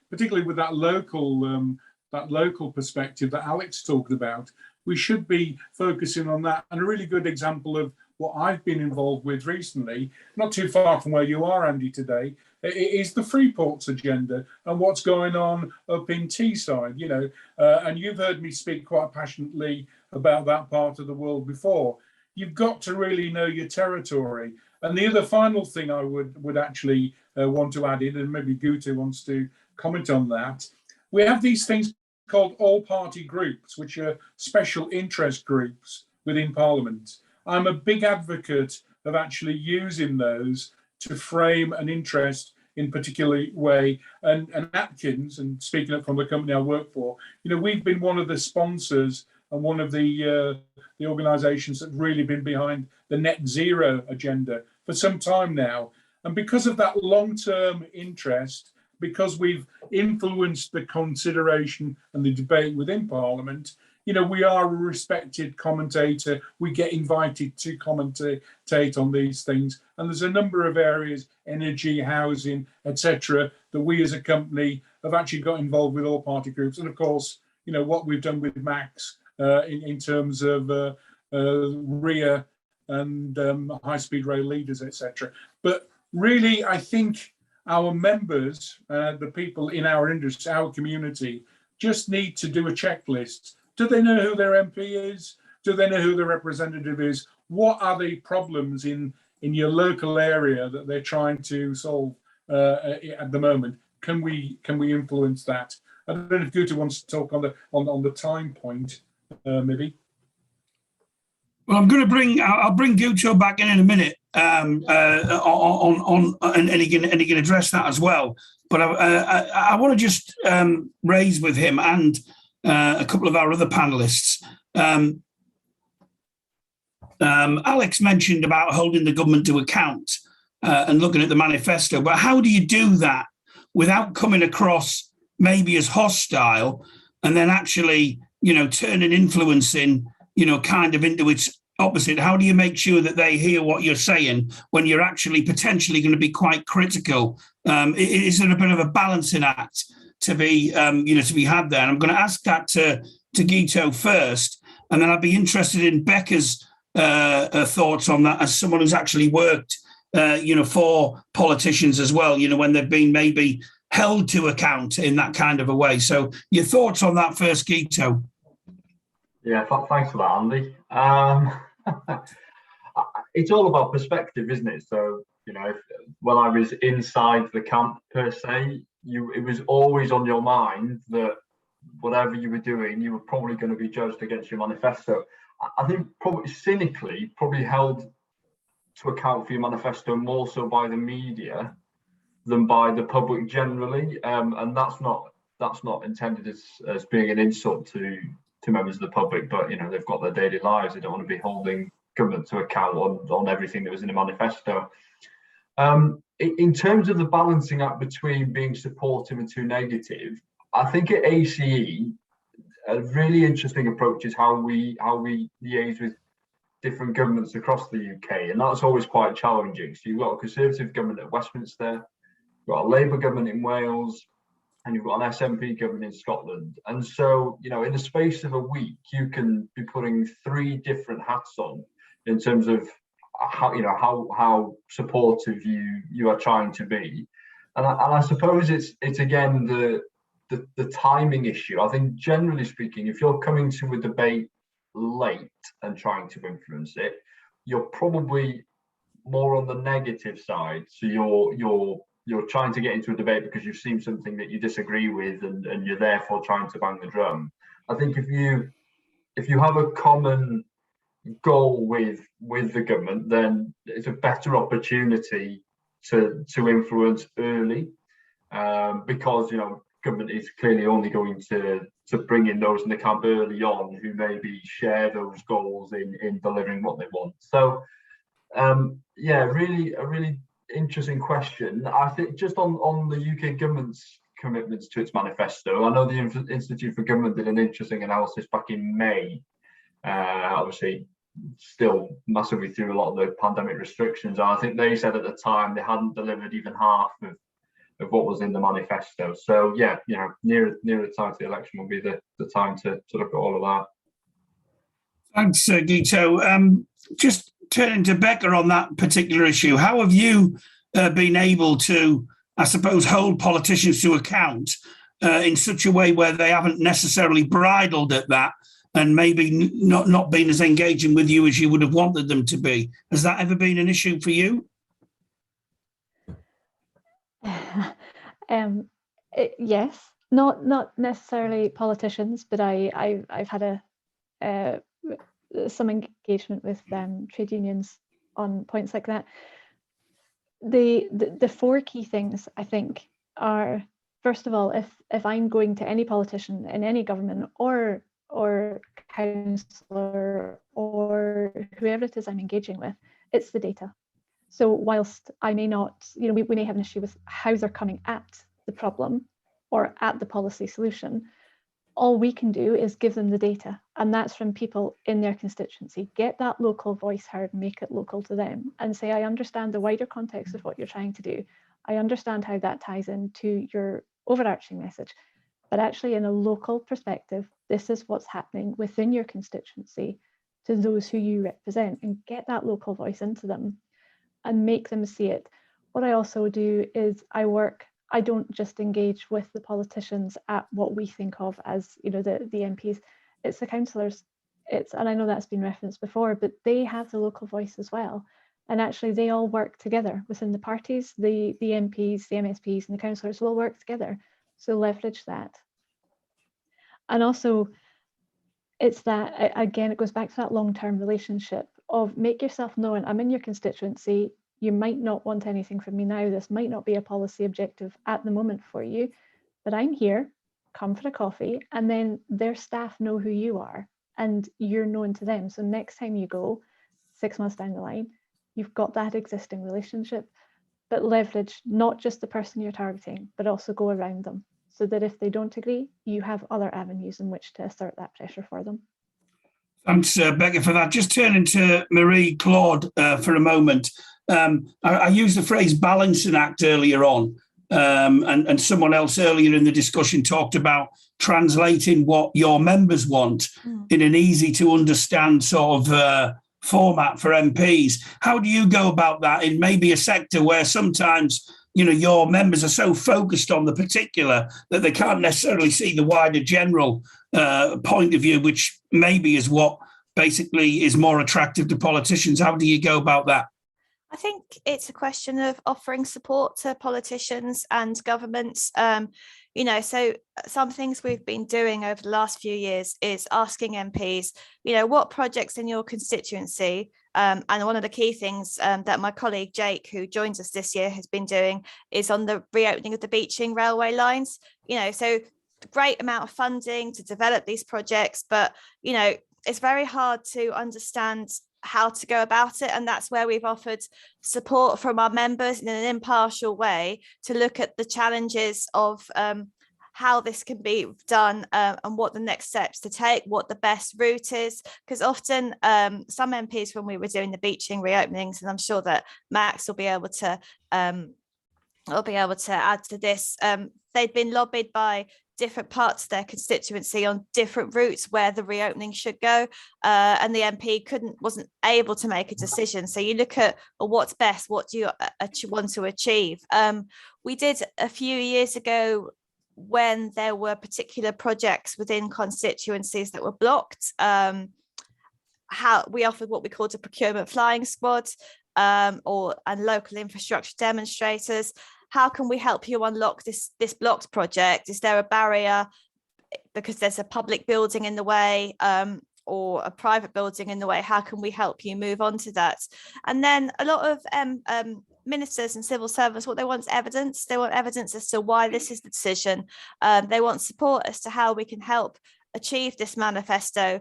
particularly with that local perspective that Alex talked about, we should be focusing on that. And a really good example of what I've been involved with recently, not too far from where you are, Andy, today, is the Freeports agenda and what's going on up in Teesside, and you've heard me speak quite passionately about that part of the world before. you've got to really know your territory. And the other final thing I would actually want to add in, and maybe Guto wants to comment on that, we have these things called all-party groups, which are special interest groups within Parliament. I'm a big advocate of actually using those to frame an interest in a particular way. And Atkins, and speaking up from the company I work for, we've been one of the sponsors and one of the organisations that really been behind the net zero agenda for some time now. And because of that long-term interest, because we've influenced the consideration and the debate within Parliament, we are a respected commentator. We get invited to commentate on these things. And there's a number of areas, energy, housing, etc., that we as a company have actually got involved with all party groups. And of course, what we've done with Max in terms of RIA and high-speed rail leaders, etc. But really, I think our members, the people in our industry, our community, just need to do a checklist. Do they know who their MP is? Do they know who their representative is? What are the problems in your local area that they're trying to solve at the moment? Can we influence that? I don't know if Guto wants to talk on the time point, maybe. Well, I'll bring Guto back in a minute, and he can address that as well. But I want to just raise with him and a couple of our other panelists. Alex mentioned about holding the government to account and looking at the manifesto, but how do you do that without coming across maybe as hostile and then actually, turning influencing, kind of into its opposite? How do you make sure that they hear what you're saying when you're actually potentially going to be quite critical? Is there a bit of a balancing act to be, to be had there? And I'm going to ask that to Guto first, and then I'd be interested in Becca's thoughts on that as someone who's actually worked, for politicians as well, when they've been maybe held to account in that kind of a way. So your thoughts on that first, Guto? Yeah, thanks for that, Andy. It's all about perspective, isn't it? So, when I was inside the camp per se, it was always on your mind that whatever you were doing, you were probably going to be judged against your manifesto. I think probably cynically, held to account for your manifesto more so by the media than by the public generally, and that's not intended as being an insult to members of the public, but they've got their daily lives. They don't want to be holding government to account on everything that was in the manifesto. In terms of the balancing act between being supportive and too negative, I think at ACE, a really interesting approach is how we liaise with different governments across the UK, and that's always quite challenging. So you've got a Conservative government at Westminster, you've got a Labour government in Wales, and you've got an SNP government in Scotland. And so, in the space of a week, you can be putting 3 different hats on in terms of how supportive you are trying to be. And I suppose it's again the timing issue. I think generally speaking, if you're coming to a debate late and trying to influence it, you're probably more on the negative side. So you're trying to get into a debate because you've seen something that you disagree with, and you're therefore trying to bang the drum. I think if you have a common goal with the government, then it's a better opportunity to influence early, because government is clearly only going to bring in those in the camp early on who maybe share those goals in delivering what they want. So a really interesting question. I think just on the UK government's commitments to its manifesto, I know the Institute for Government did an interesting analysis back in May, obviously still massively through a lot of the pandemic restrictions. And I think they said at the time they hadn't delivered even half of what was in the manifesto. So nearer the time to the election will be the time to look at all of that. Thanks, Guto. Just turning to Becca on that particular issue, how have you been able to, I suppose, hold politicians to account in such a way where they haven't necessarily bridled at that and maybe not being as engaging with you as you would have wanted them to be. Has that ever been an issue for you? Yes, not necessarily politicians, but I've had some engagement with trade unions on points like that. The four key things I think are, first of all, if I'm going to any politician in any government or councillor or whoever it is I'm engaging with, it's the data. So whilst I may not, we may have an issue with how they're coming at the problem or at the policy solution, all we can do is give them the data, and that's from people in their constituency. Get that local voice heard, make it local to them, and say, I understand the wider context of what you're trying to do. I understand how that ties into your overarching message, but actually in a local perspective, this is what's happening within your constituency to those who you represent, and get that local voice into them and make them see it. What I also do is I don't just engage with the politicians at what we think of as, the MPs. It's the councillors. And I know that's been referenced before, but they have the local voice as well. And actually they all work together within the parties, the MPs, the MSPs and the councillors will work together. So leverage that. And also it's that, again, it goes back to that long-term relationship of make yourself known. I'm in your constituency. You might not want anything from me now. This might not be a policy objective at the moment for you, but I'm here, come for a coffee, and then their staff know who you are and you're known to them. So next time you go, 6 months down the line, you've got that existing relationship, but leverage not just the person you're targeting, but also go around them so that if they don't agree, you have other avenues in which to assert that pressure for them. Thanks, Becca, for that. Just turning to Marie-Claude for a moment. I used the phrase balancing act earlier on, and someone else earlier in the discussion talked about translating what your members want in an easy to understand sort of format for MPs. How do you go about that in maybe a sector where sometimes your members are so focused on the particular that they can't necessarily see the wider general point of view, which maybe is what basically is more attractive to politicians? How do you go about that? I think it's a question of offering support to politicians and governments. So some things we've been doing over the last few years is asking MPs, what projects in your constituency, and one of the key things that my colleague Jake, who joins us this year, has been doing is on the reopening of the Beeching railway lines. So great amount of funding to develop these projects, but it's very hard to understand how to go about it, and that's where we've offered support from our members in an impartial way to look at the challenges of how this can be done and what the next steps to take, what the best route is, because often some MPs, when we were doing the Beeching reopenings, and I'm sure that Max will be able to add to this, they'd been lobbied by different parts of their constituency on different routes where the reopening should go, and the MP wasn't able to make a decision. So you look at what's best, what do you want to achieve. We did a few years ago when there were particular projects within constituencies that were blocked. How we offered what we called a procurement flying squad, and local infrastructure demonstrators. How can we help you unlock this blocked project? Is there a barrier because there's a public building in the way, or a private building in the way? How can we help you move on to that? And then a lot of ministers and civil servants, what they want is evidence. They want evidence as to why this is the decision. They want support as to how we can help achieve this manifesto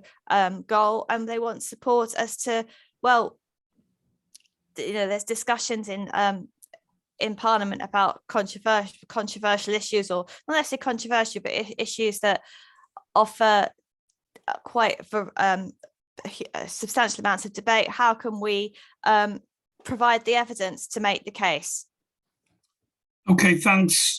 goal, and they want support as to, there's discussions in Parliament about controversial issues, or not necessarily controversial, but issues that offer quite substantial amounts of debate. How can we provide the evidence to make the case? Okay, thanks.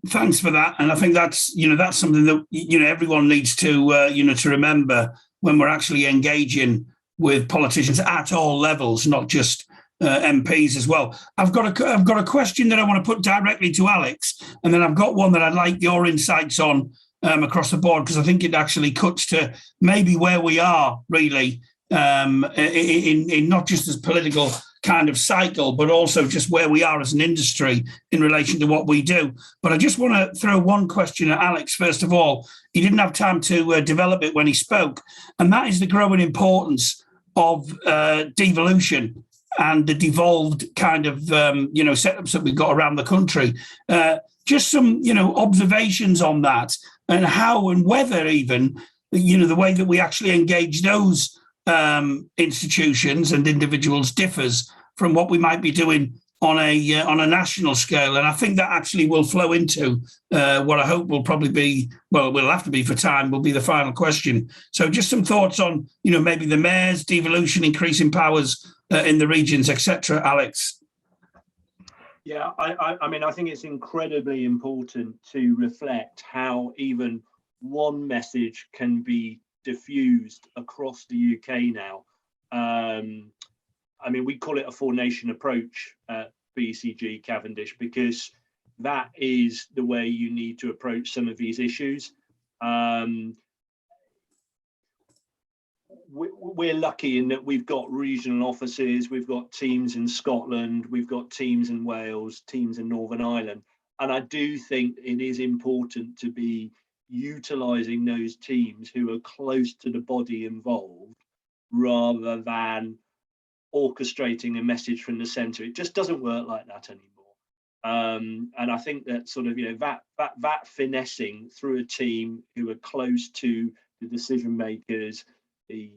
Thanks for that. And I think that's something that everyone needs to to remember when we're actually engaging with politicians at all levels, not just MPs as well. I've got a question that I want to put directly to Alex, and then I've got one that I'd like your insights on across the board, because I think it actually cuts to maybe where we are really in not just as political kind of cycle, but also just where we are as an industry in relation to what we do. But I just want to throw one question at Alex. First of all, he didn't have time to develop it when he spoke, and that is the growing importance of devolution and the devolved kind of setups that we've got around the country. Just some observations on that, and how and whether even the way that we actually engage those institutions and individuals differs from what we might be doing on a national scale. And I think that actually will flow into what I hope will probably be, well, will have to be for time, will be the final question. So just some thoughts on, maybe the mayors, devolution, increasing powers in the regions, etc. Alex. Yeah, I mean, I think it's incredibly important to reflect how even one message can be diffused across the UK now. I mean, we call it a four-nation approach at BCG Cavendish, because that is the way you need to approach some of these issues. We're lucky in that we've got regional offices, we've got teams in Scotland, we've got teams in Wales, teams in Northern Ireland. And I do think it is important to be utilising those teams who are close to the body involved, rather than orchestrating a message from the centre. It just doesn't work like that anymore. And I think that sort of, that finessing through a team who are close to the decision makers, the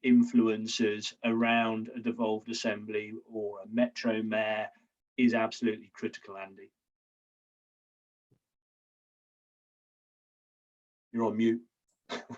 influencers around a devolved assembly or a metro mayor is absolutely critical, Andy. You're on mute.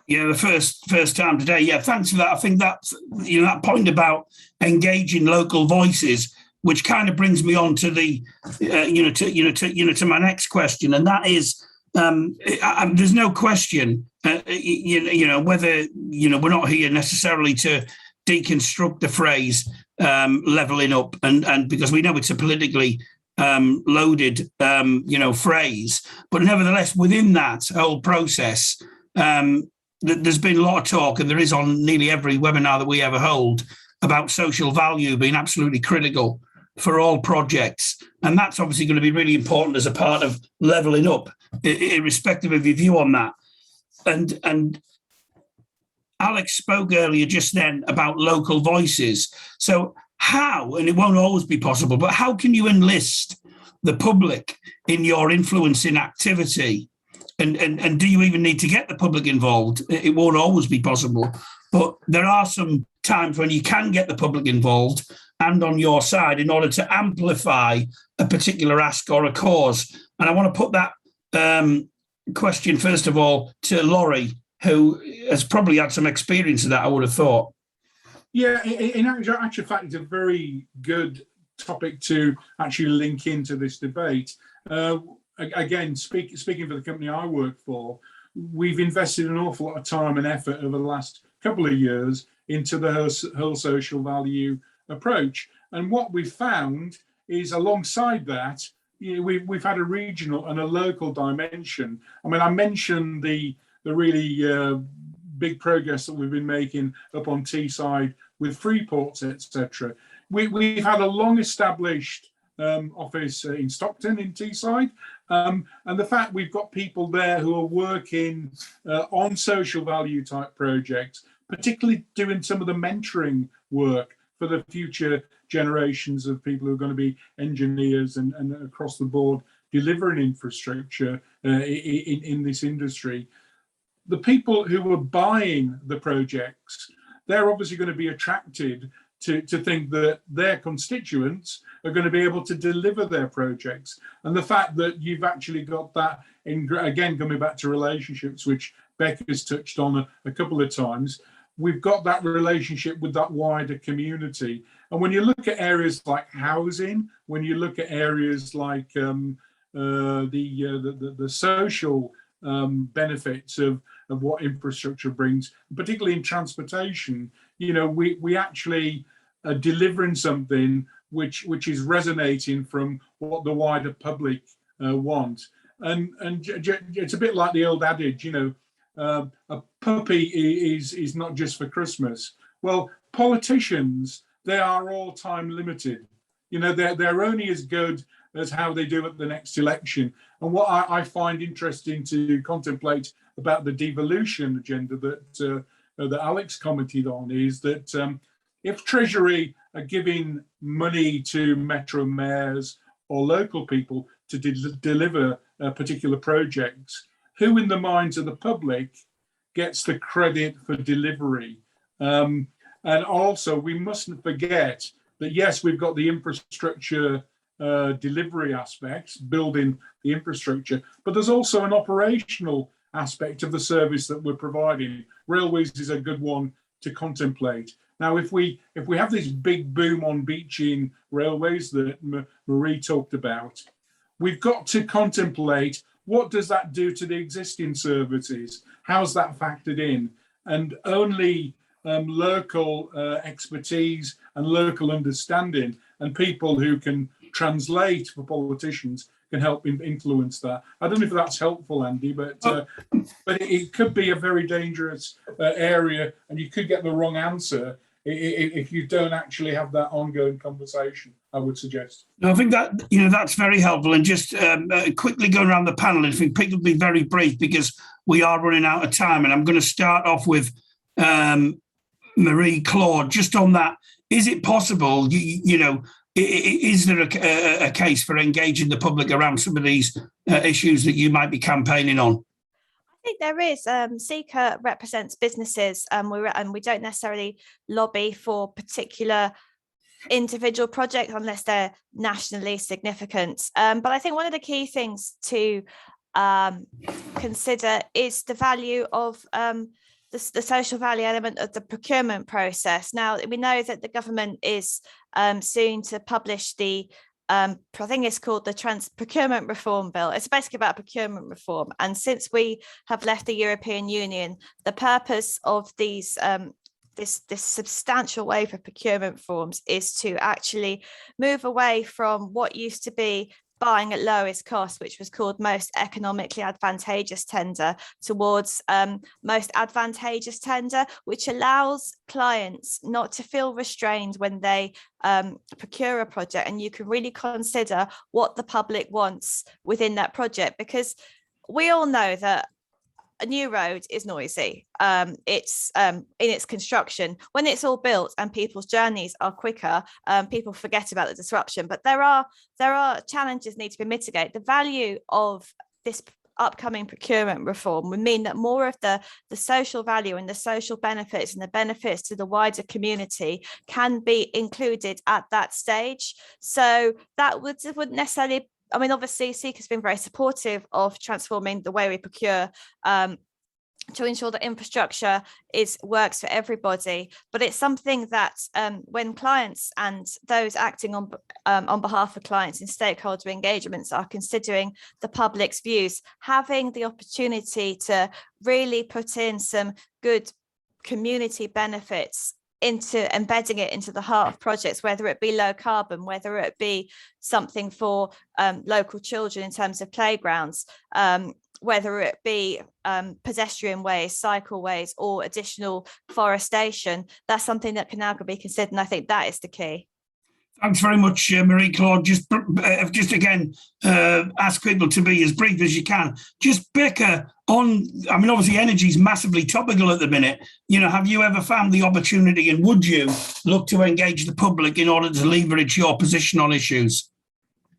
Yeah, the first time today. Yeah, thanks for that. I think that that point about engaging local voices, which kind of brings me on to the to my next question, and that is there's no question whether we're not here necessarily to deconstruct the phrase levelling up, and because we know it's a politically loaded phrase, but nevertheless within that whole process there's been a lot of talk, and there is on nearly every webinar that we ever hold, about social value being absolutely critical for all projects, and that's obviously going to be really important as a part of levelling up, irrespective of your view on that. And Alex spoke earlier just then about local voices. So how, and it won't always be possible, but how can you enlist the public in your influencing activity? And do you even need to get the public involved? It won't always be possible, but there are some times when you can get the public involved and on your side in order to amplify a particular ask or a cause. And I want to put that question, first of all, to Laurie, who has probably had some experience of that, I would have thought. Yeah, in actual fact, it's a very good topic to actually link into this debate. Again, speaking for the company I work for, we've invested an awful lot of time and effort over the last couple of years into the whole social value approach. And what we've found is, alongside that, we've had a regional and a local dimension. I mean, I mentioned the really big progress that we've been making up on Teesside with free ports, etc. We've had a long-established office in Stockton in Teesside, and the fact we've got people there who are working on social value type projects, particularly doing some of the mentoring work for the future generations of people who are going to be engineers and across the board delivering infrastructure in this industry. The people who are buying the projects, they're obviously going to be attracted to think that their constituents are going to be able to deliver their projects. And the fact that you've actually got that, again, coming back to relationships, which Becca's touched on a couple of times, we've got that relationship with that wider community. And when you look at areas like housing, when you look at areas like the social benefits of what infrastructure brings, particularly in transportation, we actually are delivering something which is resonating from what the wider public want. and it's a bit like the old adage, a puppy is not just for Christmas. Well, politicians, they are all time limited. They're only as good as how they do at the next election. And what I find interesting to contemplate about the devolution agenda that Alex commented on is that if Treasury are giving money to metro mayors or local people to deliver particular projects, who in the minds of the public gets the credit for delivery? And also, we mustn't forget that, yes, we've got the infrastructure delivery aspects, building the infrastructure, but there's also an operational aspect of the service that we're providing. Railways is a good one to contemplate. Now, if we have this big boom on beaching railways that Marie talked about, we've got to contemplate what does that do to the existing services? How's that factored in? And only local expertise and local understanding and people who can translate for politicians can help influence that. I don't know if that's helpful, Andy, but it could be a very dangerous area, and you could get the wrong answer if you don't actually have that ongoing conversation, I would suggest. No, I think that that's very helpful. And just quickly going around the panel, if people be very brief because we are running out of time, and I'm going to start off with Marie Claude. Just on that, is it possible? Is there a case for engaging the public around some of these issues that you might be campaigning on? I think there is. Seeker represents businesses, and we don't necessarily lobby for particular individual projects unless they're nationally significant. But I think one of the key things to consider is the value of the social value element of the procurement process. Now, we know that the government is soon to publish the I think it's called the Procurement Reform Bill. It's basically about procurement reform. And since we have left the European Union, the purpose of these this substantial wave of procurement reforms is to actually move away from what used to be buying at lowest cost, which was called most economically advantageous tender, towards most advantageous tender, which allows clients not to feel restrained when they procure a project, and you can really consider what the public wants within that project, because we all know that a new road is noisy. It's in its construction. When it's all built and people's journeys are quicker, people forget about the disruption. But there are challenges need to be mitigated. The value of this upcoming procurement reform would mean that more of the social value and the social benefits and the benefits to the wider community can be included at that stage. So that wouldn't necessarily, I mean, obviously, Seek has been very supportive of transforming the way we procure to ensure that infrastructure works for everybody. But it's something that when clients and those acting on behalf of clients in stakeholder engagements are considering the public's views, having the opportunity to really put in some good community benefits into embedding it into the heart of projects, whether it be low carbon, whether it be something for local children in terms of playgrounds, whether it be pedestrian ways, cycleways, or additional forestation, that's something that can now be considered. And I think that is the key. Thanks very much, Marie Claude. Just again, ask people to be as brief as you can. Just Becca, obviously energy is massively topical at the minute. Have you ever found the opportunity, and would you look to engage the public in order to leverage your position on issues?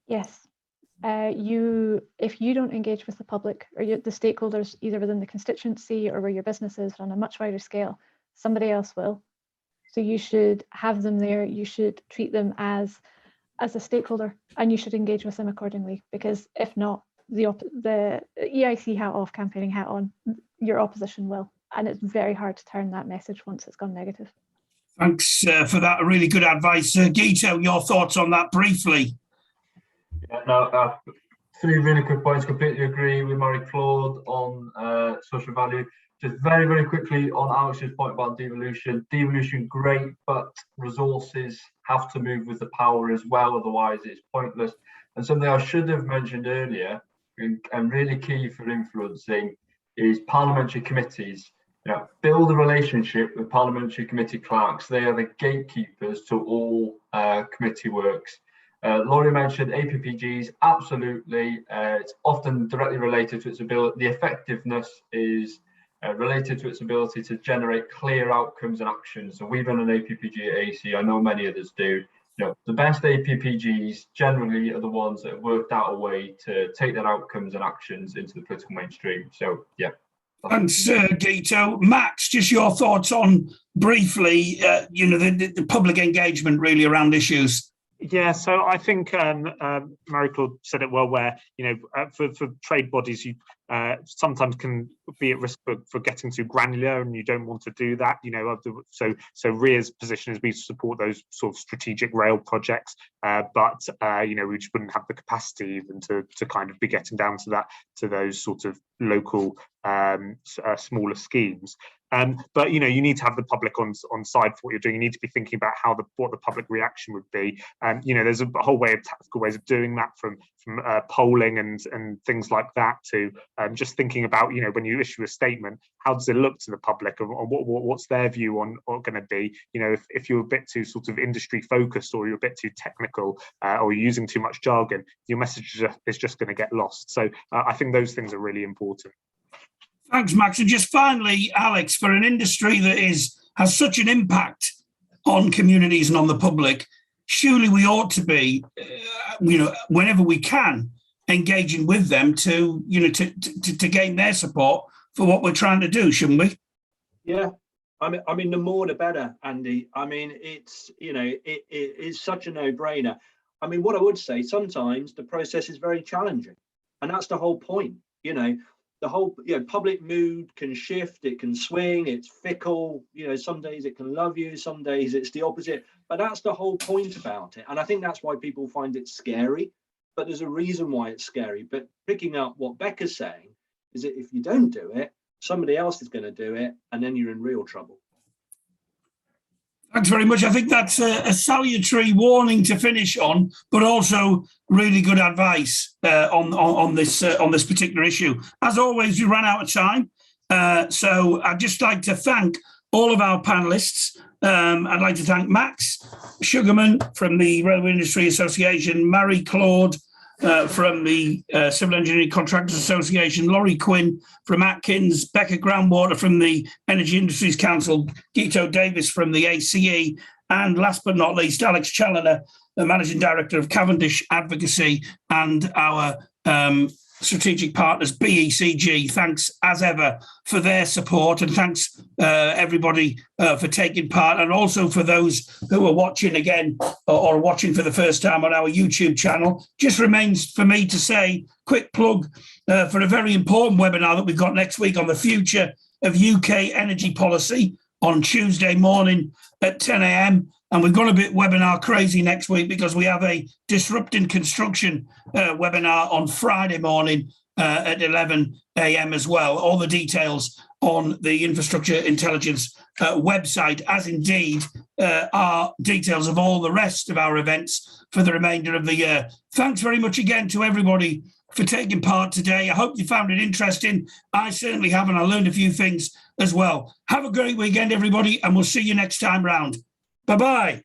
Yes. If you don't engage with the public or the stakeholders, either within the constituency or where your business is on a much wider scale, somebody else will. So you should have them there. You should treat them as a stakeholder, and you should engage with them accordingly. Because if not, the EIC hat off, campaigning hat on, your opposition will, and it's very hard to turn that message once it's gone negative. Thanks for that. Really good advice, Guido. Your thoughts on that briefly? Yeah, no, 3 really good points. Completely agree with Marie Claude on social value. Just very, very quickly on Alex's point about devolution. Devolution, great, but resources have to move with the power as well, otherwise it's pointless. And something I should have mentioned earlier, and really key for influencing is parliamentary committees. Build a relationship with parliamentary committee clerks. They are the gatekeepers to all committee works. Laurie mentioned APPGs. Absolutely, it's often directly related to its ability. The effectiveness is related to its ability to generate clear outcomes and actions. So we run an APPG at AC. I know many others do. The best APPGs generally are the ones that have worked out a way to take their outcomes and actions into the political mainstream. So yeah. Thanks, Gito. Max, just your thoughts on briefly, the public engagement really around issues. Yeah, so I think Marie-Claude said it well, where for trade bodies, you sometimes can be at risk for getting too granular, and you don't want to do that. So RIA's position is we support those sort of strategic rail projects, but we just wouldn't have the capacity even to kind of be getting down to those sort of local smaller schemes. But you need to have the public on side for what you're doing. You need to be thinking about what the public reaction would be. There's a whole way of tactical ways of doing that, from polling and things like that, to just thinking about when you issue a statement, how does it look to the public, and what's their view on going to be. If you're a bit too sort of industry focused, or you're a bit too technical, or you're using too much jargon, your message is just going to get lost. So I think those things are really important. Thanks, Max. And just finally, Alex, for an industry that has such an impact on communities and on the public, surely we ought to be, whenever we can, engaging with them to gain their support for what we're trying to do, shouldn't we? Yeah, I mean, the more the better, Andy. I mean, it's it is such a no-brainer. I mean, what I would say, sometimes the process is very challenging, and that's the whole point. The whole public mood can shift, it can swing, it's fickle. Some days it can love you, some days it's the opposite. But that's the whole point about it, and I think that's why people find it scary. But there's a reason why it's scary. But picking up what Becca's saying is that if you don't do it, somebody else is going to do it, and then you're in real trouble. Thanks very much. I think that's a salutary warning to finish on, but also really good advice on this particular issue. As always, we ran out of time, so I'd just like to thank all of our panelists. I'd like to thank Max Sugarman from the Railway Industry Association, Marie-Claude from the Civil Engineering Contractors Association, Laurie Quinn from Atkins, Becca Groundwater from the Energy Industries Council, Gito Davis from the ACE, and last but not least, Alex Chaliner, the Managing Director of Cavendish Advocacy, and our strategic partners, BECG. Thanks as ever for their support, and thanks everybody for taking part, and also for those who are watching again or watching for the first time on our YouTube channel. Just remains for me to say, quick plug for a very important webinar that we've got next week on the future of UK energy policy on Tuesday morning at 10 a.m. And we've got a bit webinar crazy next week because we have a disrupting construction webinar on Friday morning at 11 a.m. as well. All the details on the Infrastructure Intelligence website, as indeed are details of all the rest of our events for the remainder of the year. Thanks very much again to everybody for taking part today. I hope you found it interesting. I certainly have, and I learned a few things as well. Have a great weekend, everybody, and we'll see you next time round. Bye-bye.